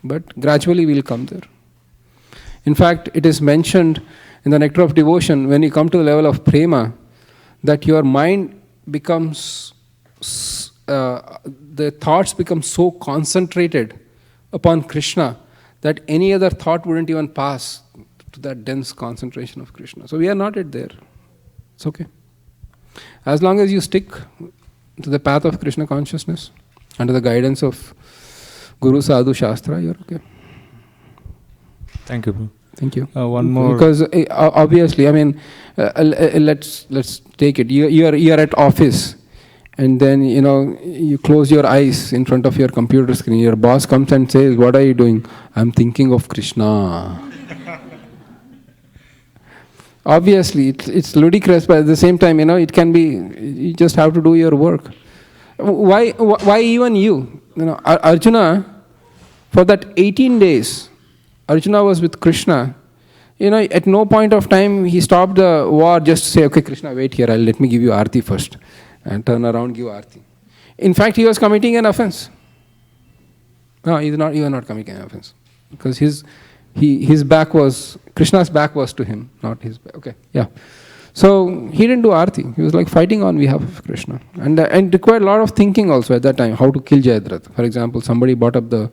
But gradually we'll come there. In fact, it is mentioned in the Nectar of Devotion, when you come to the level of prema, that your mind becomes, the thoughts become so concentrated upon Krishna that any other thought wouldn't even pass to that dense concentration of Krishna. So we are not yet there. It's okay. As long as you stick to the path of Krishna consciousness, under the guidance of Guru Sadhu Shastra, you're okay. Thank you. Thank you. One more. Because obviously, I mean, let's take it. You're at office, and then you close your eyes in front of your computer screen. Your boss comes and says, "What are you doing?" "I'm thinking of Krishna." Obviously, it's ludicrous, but at the same time, it can be. You just have to do your work. Why even you? Arjuna, for that 18 days, Arjuna was with Krishna. At no point of time he stopped the war just to say, "Okay, Krishna, wait here. Let me give you Aarti first," and turn around, give Aarti. In fact, he was committing an offense. No, he was not committing an offense, because his back was, Krishna's back was to him, not his back. Okay, yeah. So he didn't do Aarti. He was like fighting on behalf of Krishna, and required a lot of thinking also at that time. How to kill Jayadratha, for example. Somebody brought up the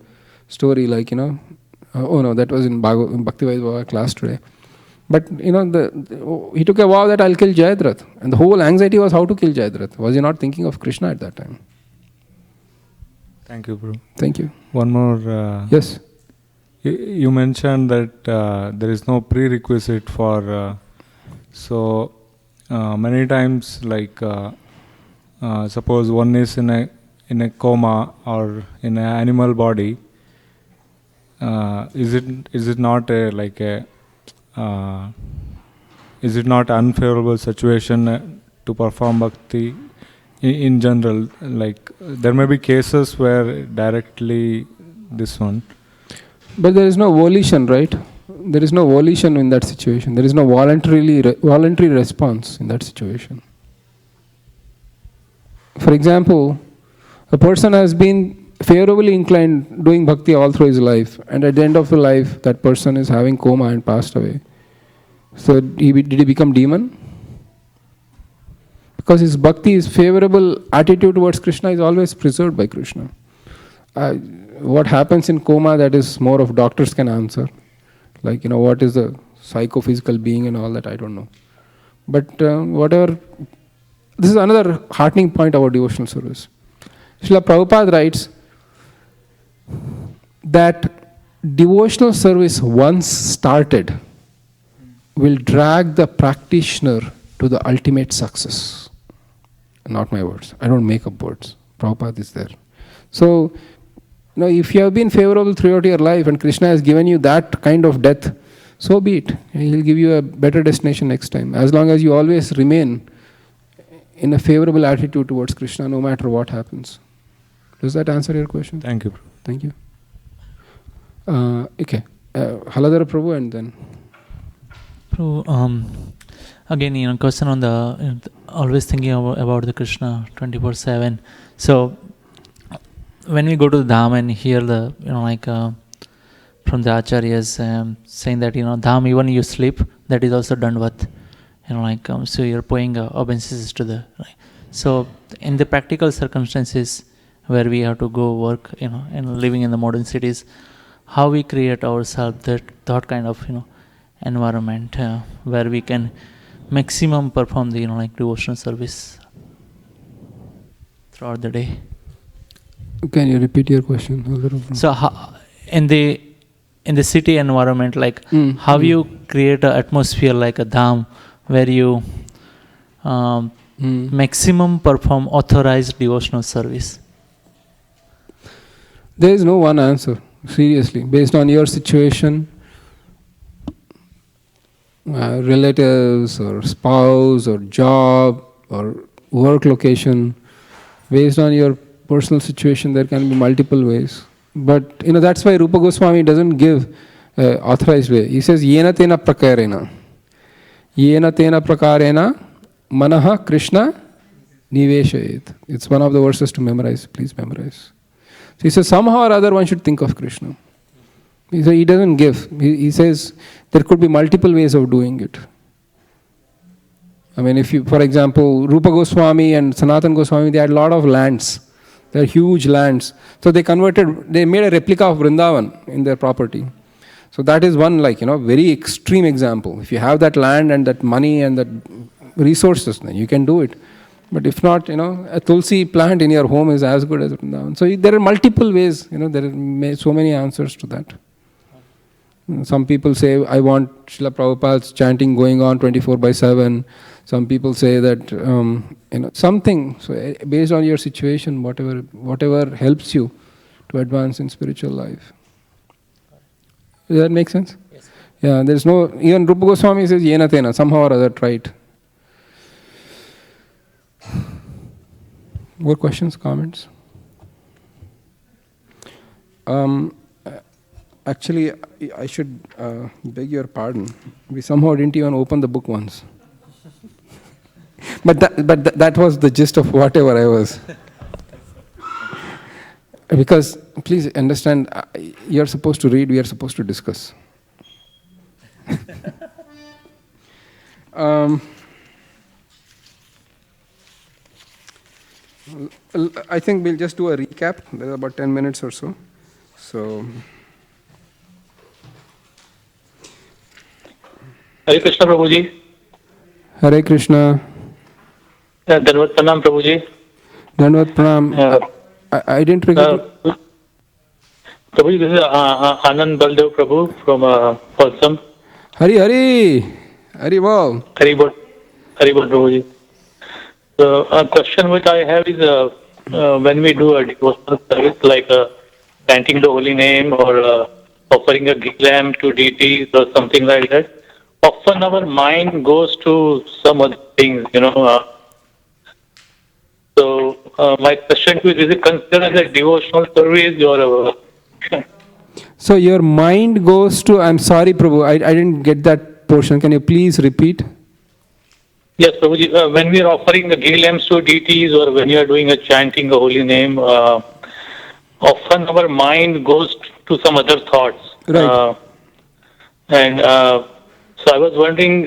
story, like oh no, that was in Bhakti Vaidbhava class today. But he took a vow that I'll kill Jayadratha, and the whole anxiety was how to kill Jayadratha. Was he not thinking of Krishna at that time? Thank you, bro. Thank you. One more. Yes. You mentioned that there is no prerequisite for. So many times, like suppose one is in a coma or in an animal body. Is it not is it not unfavorable situation to perform bhakti in general? Like there may be cases where directly this one. But there is no volition, right? There is no volition in that situation. There is no voluntary response in that situation. For example, a person has been favorably inclined doing bhakti all through his life, and at the end of the life that person is having coma and passed away. So did he become demon? Because his bhakti, his favorable attitude towards Krishna is always preserved by Krishna. What happens in coma, that is more of doctors can answer. Like, what is the psychophysical being and all that, I don't know. But whatever, this is another heartening point about devotional service. Srila Prabhupada writes that devotional service once started will drag the practitioner to the ultimate success. Not my words. I don't make up words. Prabhupada is there. So, if you have been favorable throughout your life and Krishna has given you that kind of death, so be it. He'll give you a better destination next time. As long as you always remain in a favorable attitude towards Krishna, no matter what happens. Does that answer your question? Thank you. Thank you. Okay. Haladhara Prabhu and then. Prabhu, again, question on the always thinking about the Krishna 24/7. So, when we go to the Dham and hear the, from the Acharyas saying that, Dham, even you sleep, that is also Dandvat. So you're paying obeisances to the, so in the practical circumstances where we have to go work, and living in the modern cities, how we create ourselves that kind of, environment where we can maximum perform the, devotional service throughout the day. Can you repeat your question? So in the in the city environment, like how you create an atmosphere like a dham where you maximum perform authorized devotional service? There is no one answer, seriously. Based on your situation, relatives or spouse or job or work location, based on your personal situation, there can be multiple ways. But that's why Rupa Goswami doesn't give authorized way. He says, Yena tena prakarena. Yena tena prakarena manaha Krishna niveshayet. It's one of the verses to memorize. Please memorize. So he says, somehow or other one should think of Krishna. He doesn't give. He says there could be multiple ways of doing it. I mean, if you, for example, Rupa Goswami and Sanatan Goswami, they had a lot of lands. They're huge lands. So they made a replica of Vrindavan in their property. So that is one very extreme example. If you have that land and that money and that resources, then you can do it. But if not, a tulsi plant in your home is as good as Vrindavan. So there are multiple ways, there are so many answers to that. Some people say, I want Srila Prabhupada's chanting going on 24/7. Some people say that, something. So based on your situation, whatever helps you to advance in spiritual life. Does that make sense? Yes. Yeah, there's no, even Rupa Goswami says, Yena tena, somehow or other, try it. More questions, comments? Actually, I should beg your pardon. We somehow didn't even open the book once. But that was the gist of whatever I was. Because, please understand, you're supposed to read, we are supposed to discuss. I think we'll just do a recap. There's about 10 minutes or so. So, Hare Krishna Prabhuji. Hare Krishna. Dandavat Pranam Prabhuji. Dandavat Pranam. I didn't recognize. Prabhuji, this is Anand Baldev Prabhu from Folsom. Hari Bol. Hari Bol Prabhuji. So a question which I have is when we do a devotional service like chanting the holy name or offering a ghee lamp to deities or something like that, often our mind goes to some other things, So my question to you is it considered as a devotional service or So your mind goes to, I'm sorry Prabhu, I didn't get that portion. Can you please repeat? Yes, Prabhuji, when we are offering the ghee lamps to deities or when you are doing a chanting a holy name, often our mind goes to some other thoughts. Right. So I was wondering,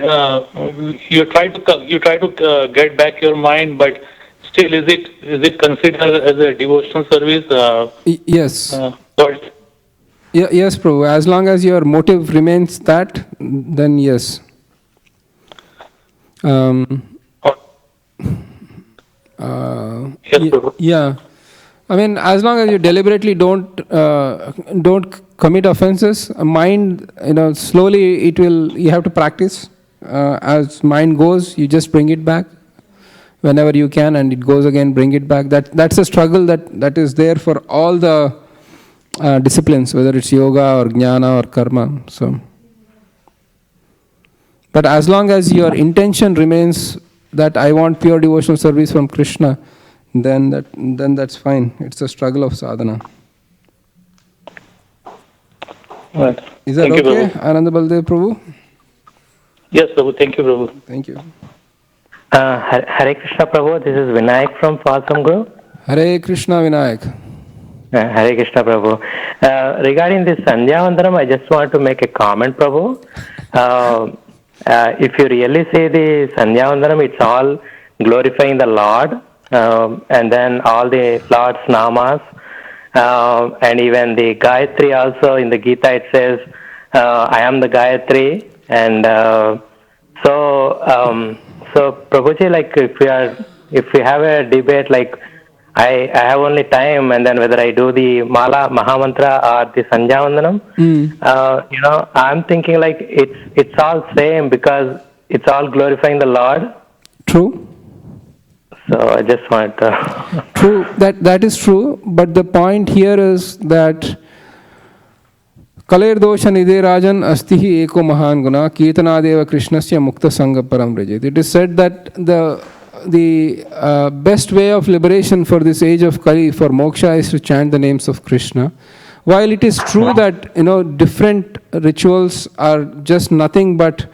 you try to get back your mind, but still, is it considered as a devotional service? Yes. Yes, Prabhu. As long as your motive remains that, then yes. Yeah. I mean, as long as you deliberately don't commit offenses, mind, slowly you have to practice. As mind goes, you just bring it back whenever you can, and it goes again, bring it back. That's a struggle that is there for all the disciplines, whether it's yoga or jnana or karma. So, but as long as your intention remains that I want pure devotional service from Krishna, then that's fine. It's a struggle of sadhana. Right. Is that Thank okay, you, Prabhu. Ananda Baldev Prabhu? Yes, Prabhu. Thank you, Prabhu. Thank you. Hare Krishna Prabhu, this is Vinayak from Falsam Guru. Hare Krishna Vinayak. Hare Krishna Prabhu. Regarding this Sandhya Vandanam, I just want to make a comment, Prabhu. If you really say the Sandhya Vandanam, it's all glorifying the Lord, and then all the Lord's namas, and even the Gayatri also in the Gita it says, I am the Gayatri, and so Prabhuji, like if we have a debate like I have only time, and then whether I do the Mala Mahamantra or the Sandhya Vandanam, I'm thinking like it's all same because it's all glorifying the Lord. True. So I just want to... True, that is true, but the point here is that Kaler dosha nidhe rajan astihi eko mahan guna kirtanadeva krishnasya mukta sangha param vrajet. It is said that the best way of liberation for this age of Kali, for moksha, is to chant the names of Krishna. While it is true that different rituals are just nothing but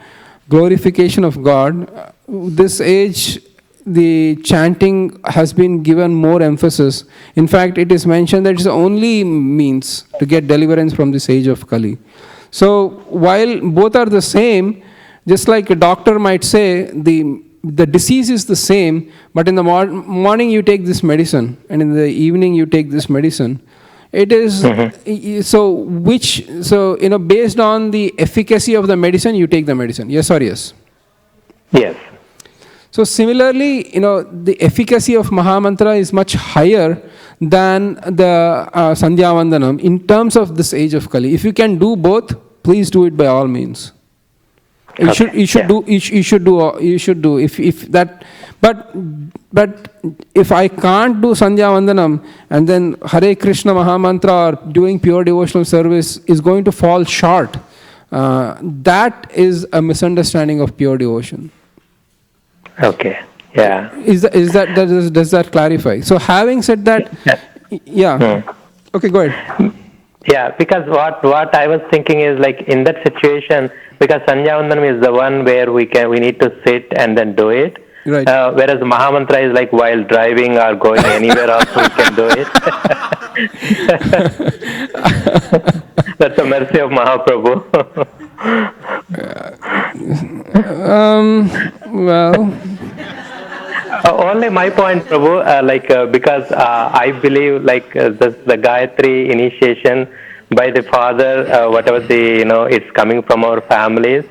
glorification of God, this age the chanting has been given more emphasis. In fact, it is mentioned that it's the only means to get deliverance from this age of Kali. So while both are the same, just like a doctor might say, the disease is the same, but in the morning you take this medicine, and in the evening you take this medicine. It is based on the efficacy of the medicine, you take the medicine. Yes or yes? Yes. So similarly, the efficacy of Mahamantra is much higher than the Sandhya Vandanam in terms of this age of Kali. If you can do both, please do it by all means. You should do. If that, but if I can't do Sandhya Vandanam and then Hare Krishna Mahamantra or doing pure devotional service is going to fall short, that is a misunderstanding of pure devotion. Okay. Yeah. Does that clarify? So having said that, yeah. Okay, go ahead. Yeah, because what I was thinking is like in that situation, because Sandhya Vandanam is the one where we need to sit and then do it. Right. Whereas Mahamantra is like while driving or going anywhere else we can do it. That's the mercy of Mahaprabhu. Only my point, Prabhu, because I believe the Gayatri initiation by the father, whatever it's coming from our families,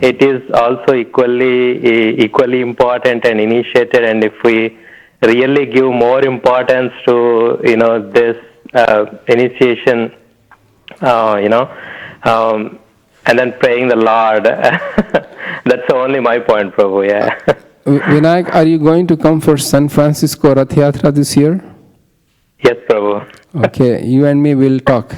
it is also equally important and initiated. And if we really give more importance to this initiation, and then praying the Lord, that's only my point, Prabhu. Yeah. Vinayak, are you going to come for San Francisco Rath Yatra this year? Yes, Prabhu. Okay, you and me will talk.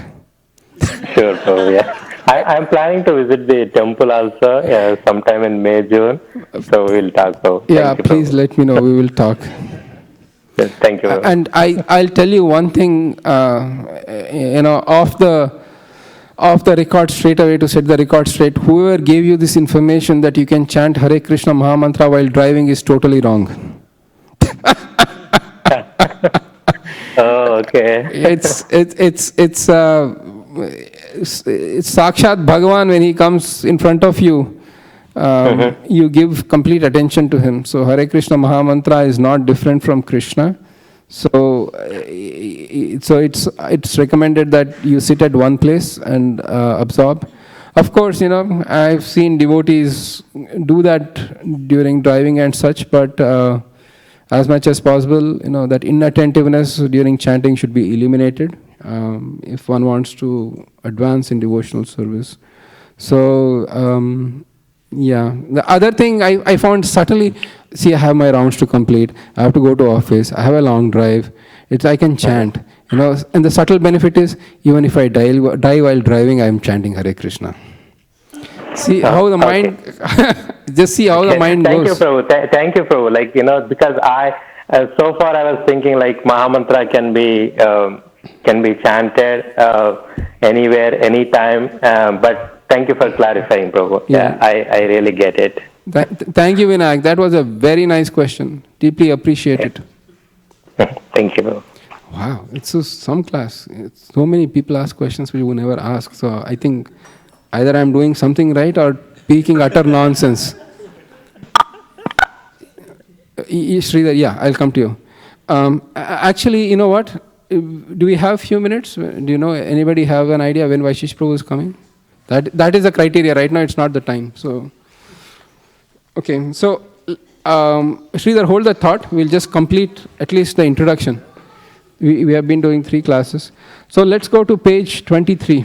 Sure, Prabhu, yeah. I'm planning to visit the temple also sometime in May, June. So we'll talk, Prabhu. Yeah, please let me know. We will talk. Yes, thank you, Prabhu. And I'll tell you one thing, off the record straight away, to set the record straight, whoever gave you this information that you can chant Hare Krishna Mahamantra while driving is totally wrong. Oh, okay. It's Sakshat Bhagavan when he comes in front of you. You give complete attention to him. So Hare Krishna Mahamantra is not different from Krishna. So it's recommended that you sit at one place and absorb. Of course, I've seen devotees do that during driving and such, but as much as possible, that inattentiveness during chanting should be eliminated if one wants to advance in devotional service. So, yeah. The other thing I found subtly, I have my rounds to complete. I have to go to office. I have a long drive. I can chant. And the subtle benefit is, even if I die while driving, I am chanting Hare Krishna. See how the mind, just see how the mind Thank goes. You, Prabhu. Thank you, Prabhu. Because so far I was thinking Mahamantra can be chanted anywhere, anytime. But thank you for clarifying, Prabhu. Yeah, I really get it. Thank you, Vinayak. That was a very nice question. Deeply appreciate it. Thank you, Prabhu. Wow, it's some class. So many people ask questions which you never ask. So I think either I'm doing something right or speaking utter nonsense. Sridhar, yeah, I'll come to you. Actually, you know what? Do we have few minutes? Do anybody have an idea when Vaishish Prabhu is coming? That is the criteria. Right now, it's not the time. So, okay. So, Sridhar, hold the thought. We'll just complete at least the introduction. We have been doing 3 classes. So let's go to page 23.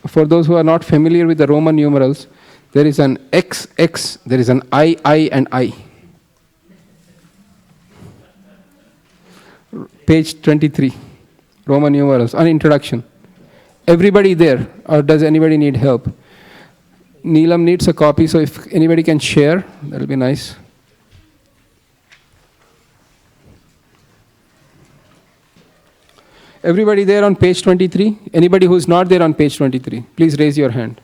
For those who are not familiar with the Roman numerals, there is an XX, there is an I, and I. Page 23, Roman numerals, an introduction. Everybody there, or does anybody need help? Neelam needs a copy, so if anybody can share, that'll be nice. Everybody there on page 23? Anybody who's not there on page 23, please raise your hand.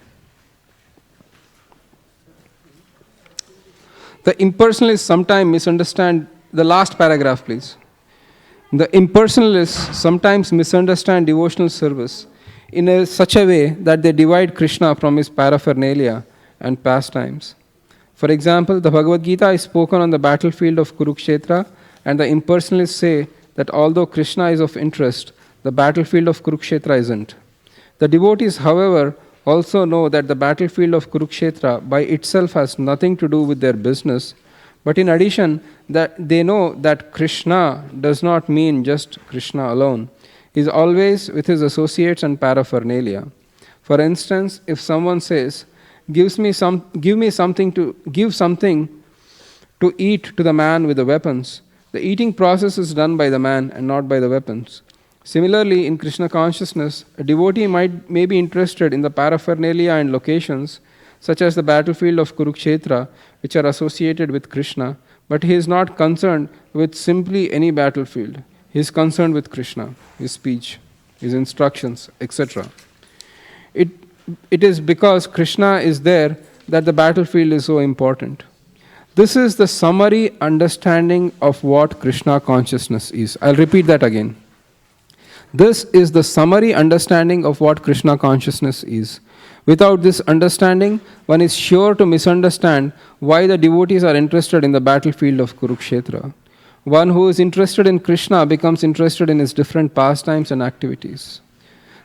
The impersonalists sometimes misunderstand, the last paragraph please. The impersonalists sometimes misunderstand devotional service in such a way that they divide Krishna from his paraphernalia and pastimes. For example, the Bhagavad Gita is spoken on the battlefield of Kurukshetra, and the impersonalists say that although Krishna is of interest, the battlefield of Kurukshetra isn't. The devotees, however, also know that the battlefield of Kurukshetra by itself has nothing to do with their business, but in addition, that they know that Krishna does not mean just Krishna alone. He is always with his associates and paraphernalia. For instance, if someone says, give something to eat to the man with the weapons, the eating process is done by the man and not by the weapons. Similarly, in Krishna consciousness, a devotee may be interested in the paraphernalia and locations, such as the battlefield of Kurukshetra, which are associated with Krishna, but he is not concerned with simply any battlefield. He is concerned with Krishna, his speech, his instructions, etc. It is because Krishna is there that the battlefield is so important. This is the summary understanding of what Krishna consciousness is. I'll repeat that again. This is the summary understanding of what Krishna consciousness is. Without this understanding, one is sure to misunderstand why the devotees are interested in the battlefield of Kurukshetra. One who is interested in Krishna becomes interested in his different pastimes and activities.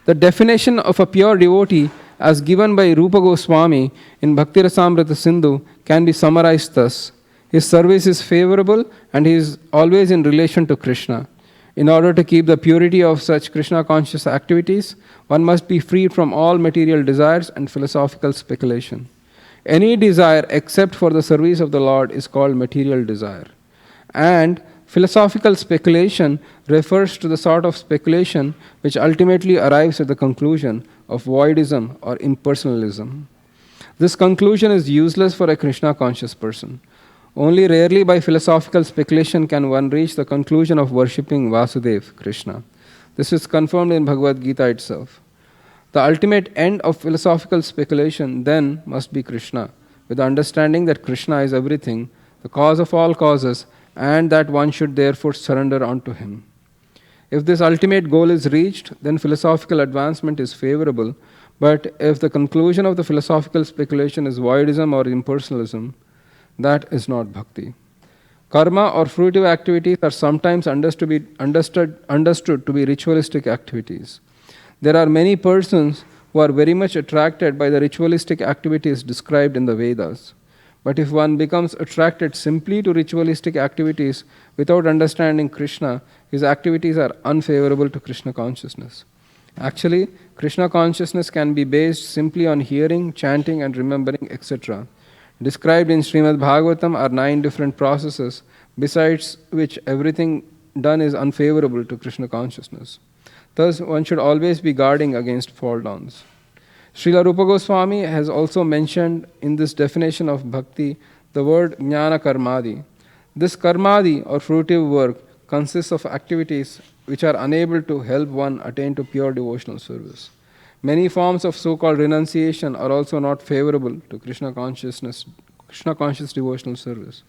The definition of a pure devotee, as given by Rupa Goswami in Bhakti Rasamrita Sindhu, can be summarized thus. His service is favorable and he is always in relation to Krishna. In order to keep the purity of such Krishna-conscious activities, one must be freed from all material desires and philosophical speculation. Any desire except for the service of the Lord is called material desire. And philosophical speculation refers to the sort of speculation which ultimately arrives at the conclusion of voidism or impersonalism. This conclusion is useless for a Krishna-conscious person. Only rarely by philosophical speculation can one reach the conclusion of worshipping Vasudev, Krishna. This is confirmed in Bhagavad Gita itself. The ultimate end of philosophical speculation then must be Krishna, with the understanding that Krishna is everything, the cause of all causes, and that one should therefore surrender unto him. If this ultimate goal is reached, then philosophical advancement is favorable, but if the conclusion of the philosophical speculation is voidism or impersonalism, that is not bhakti. Karma or fruitive activities are sometimes understood to be ritualistic activities. There are many persons who are very much attracted by the ritualistic activities described in the Vedas. But if one becomes attracted simply to ritualistic activities without understanding Krishna, his activities are unfavorable to Krishna consciousness. Actually, Krishna consciousness can be based simply on hearing, chanting and remembering, etc. Described in Srimad Bhagavatam are 9 different processes, besides which everything done is unfavorable to Krishna consciousness. Thus, one should always be guarding against fall downs. Srila Rupa Goswami has also mentioned in this definition of bhakti the word jnana karmadi. This karmadi or fruitive work consists of activities which are unable to help one attain to pure devotional service. Many forms of so-called renunciation are also not favorable to Krishna conscious devotional service.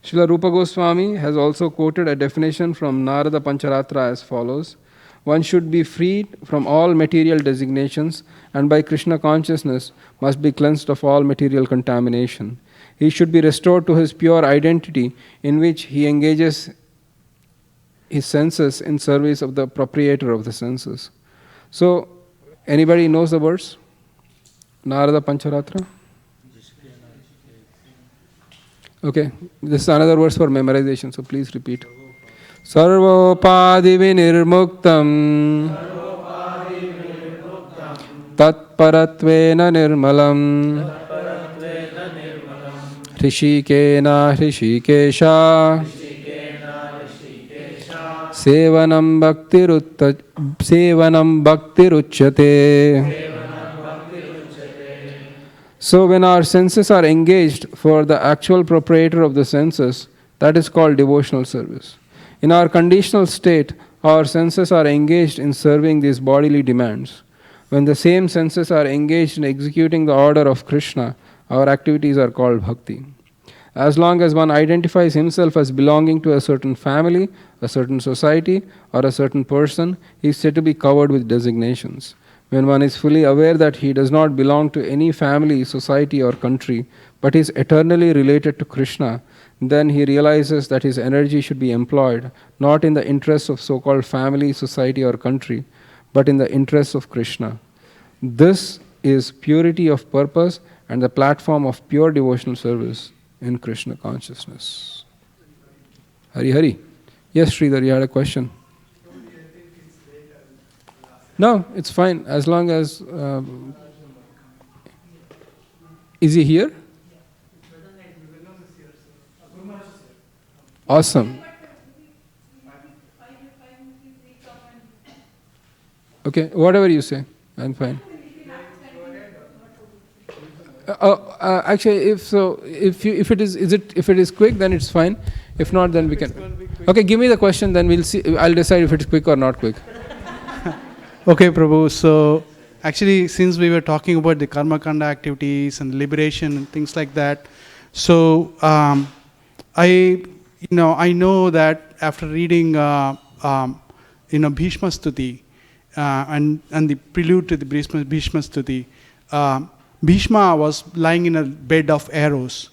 Srila Rupa Goswami has also quoted a definition from Narada Pancharatra as follows: one should be freed from all material designations and by Krishna consciousness must be cleansed of all material contamination. He should be restored to his pure identity in which he engages his senses in service of the proprietor of the senses. So, anybody knows the verse? Narada Pancharatra? Okay, this is another verse for memorization, so please repeat. Sarvopadi vinirmuktam Tatparatvena nirmalam Hrishikena Hrishikesha Sevanam bhaktiruchyate. So when our senses are engaged for the actual proprietor of the senses, that is called devotional service. In our conditional state, our senses are engaged in serving these bodily demands. When the same senses are engaged in executing the order of Krishna, our activities are called bhakti. As long as one identifies himself as belonging to a certain family, a certain society, or a certain person, he is said to be covered with designations. When one is fully aware that he does not belong to any family, society, or country, but is eternally related to Krishna, then he realizes that his energy should be employed not in the interests of so-called family, society, or country, but in the interests of Krishna. This is purity of purpose and the platform of pure devotional service in Krishna consciousness. Hari Hari. Yes, Sridhar, you had a question. No, it's fine as long as... is he here? Awesome. Okay, whatever you say, I'm fine. Actually, if it is quick, then it's fine. If not, then we can. Okay, give me the question, then we'll see. I'll decide if it's quick or not quick. Okay, Prabhu. So, actually, since we were talking about the karma kanda activities and liberation and things like that, so I know that after reading Bhishma Stuti and the prelude to the Bhishma Stuti, Bhishma was lying in a bed of arrows,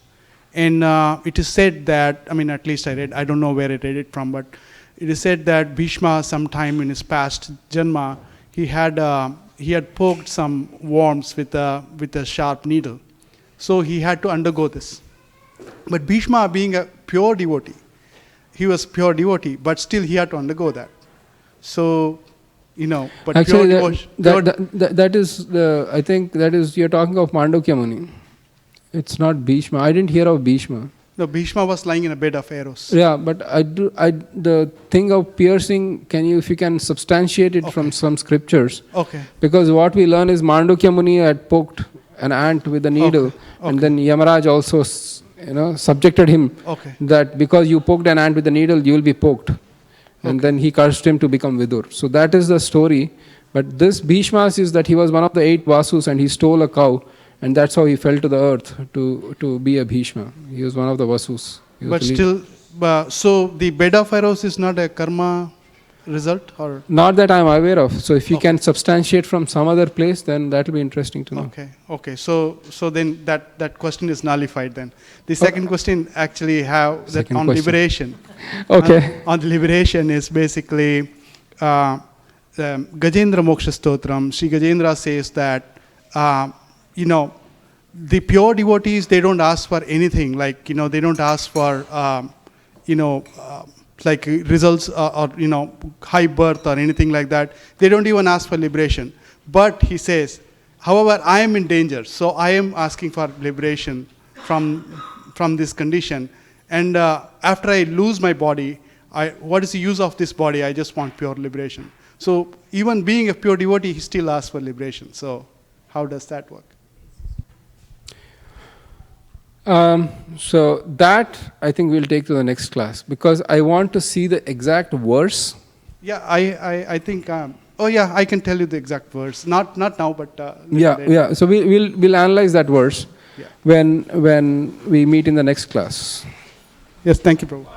and it is said that, at least I read, I don't know where I read it from, but it is said that Bhishma, sometime in his past janma, he had poked some worms with a sharp needle, so he had to undergo this. But Bhishma, being a pure devotee, he was pure devotee, but still he had to undergo that. So. But actually, that is I think that is, you're talking of Mandukya Muni. It's not Bhishma. I didn't hear of Bhishma. No, Bhishma was lying in a bed of arrows. Yeah, but the thing of piercing, if you can substantiate it from some scriptures. Okay. Because what we learn is Mandukya Muni had poked an ant with a needle, okay. And then Yamaraj also, subjected him that because you poked an ant with a needle, you will be poked. And then he cursed him to become Vidur. So that is the story. But this Bhishma is that he was one of the 8 Vasus and he stole a cow. And that's how he fell to the earth to be a Bhishma. He was one of the Vasus. But still, so the bed of arrows is not a karma result? Or not that I am aware of. So if you can substantiate from some other place, then that will be interesting to know. Okay. So then that question is nullified then. The second question actually on liberation. Okay. On the liberation is basically Gajendra Moksha Stotram. Sri Gajendra says that the pure devotees, they don't ask for anything, like they don't ask for like results or high birth or anything like that. They don't even ask for liberation. But he says, however, I am in danger, so I am asking for liberation from this condition. And after I lose my body, what is the use of this body? I just want pure liberation. So even being a pure devotee, he still asks for liberation. So how does that work? So that I think we'll take to the next class, because I want to see the exact verse. Yeah, I think. I can tell you the exact verse. Not now, but yeah. So we'll analyze that verse when we meet in the next class. Yes, thank you, Prabhu.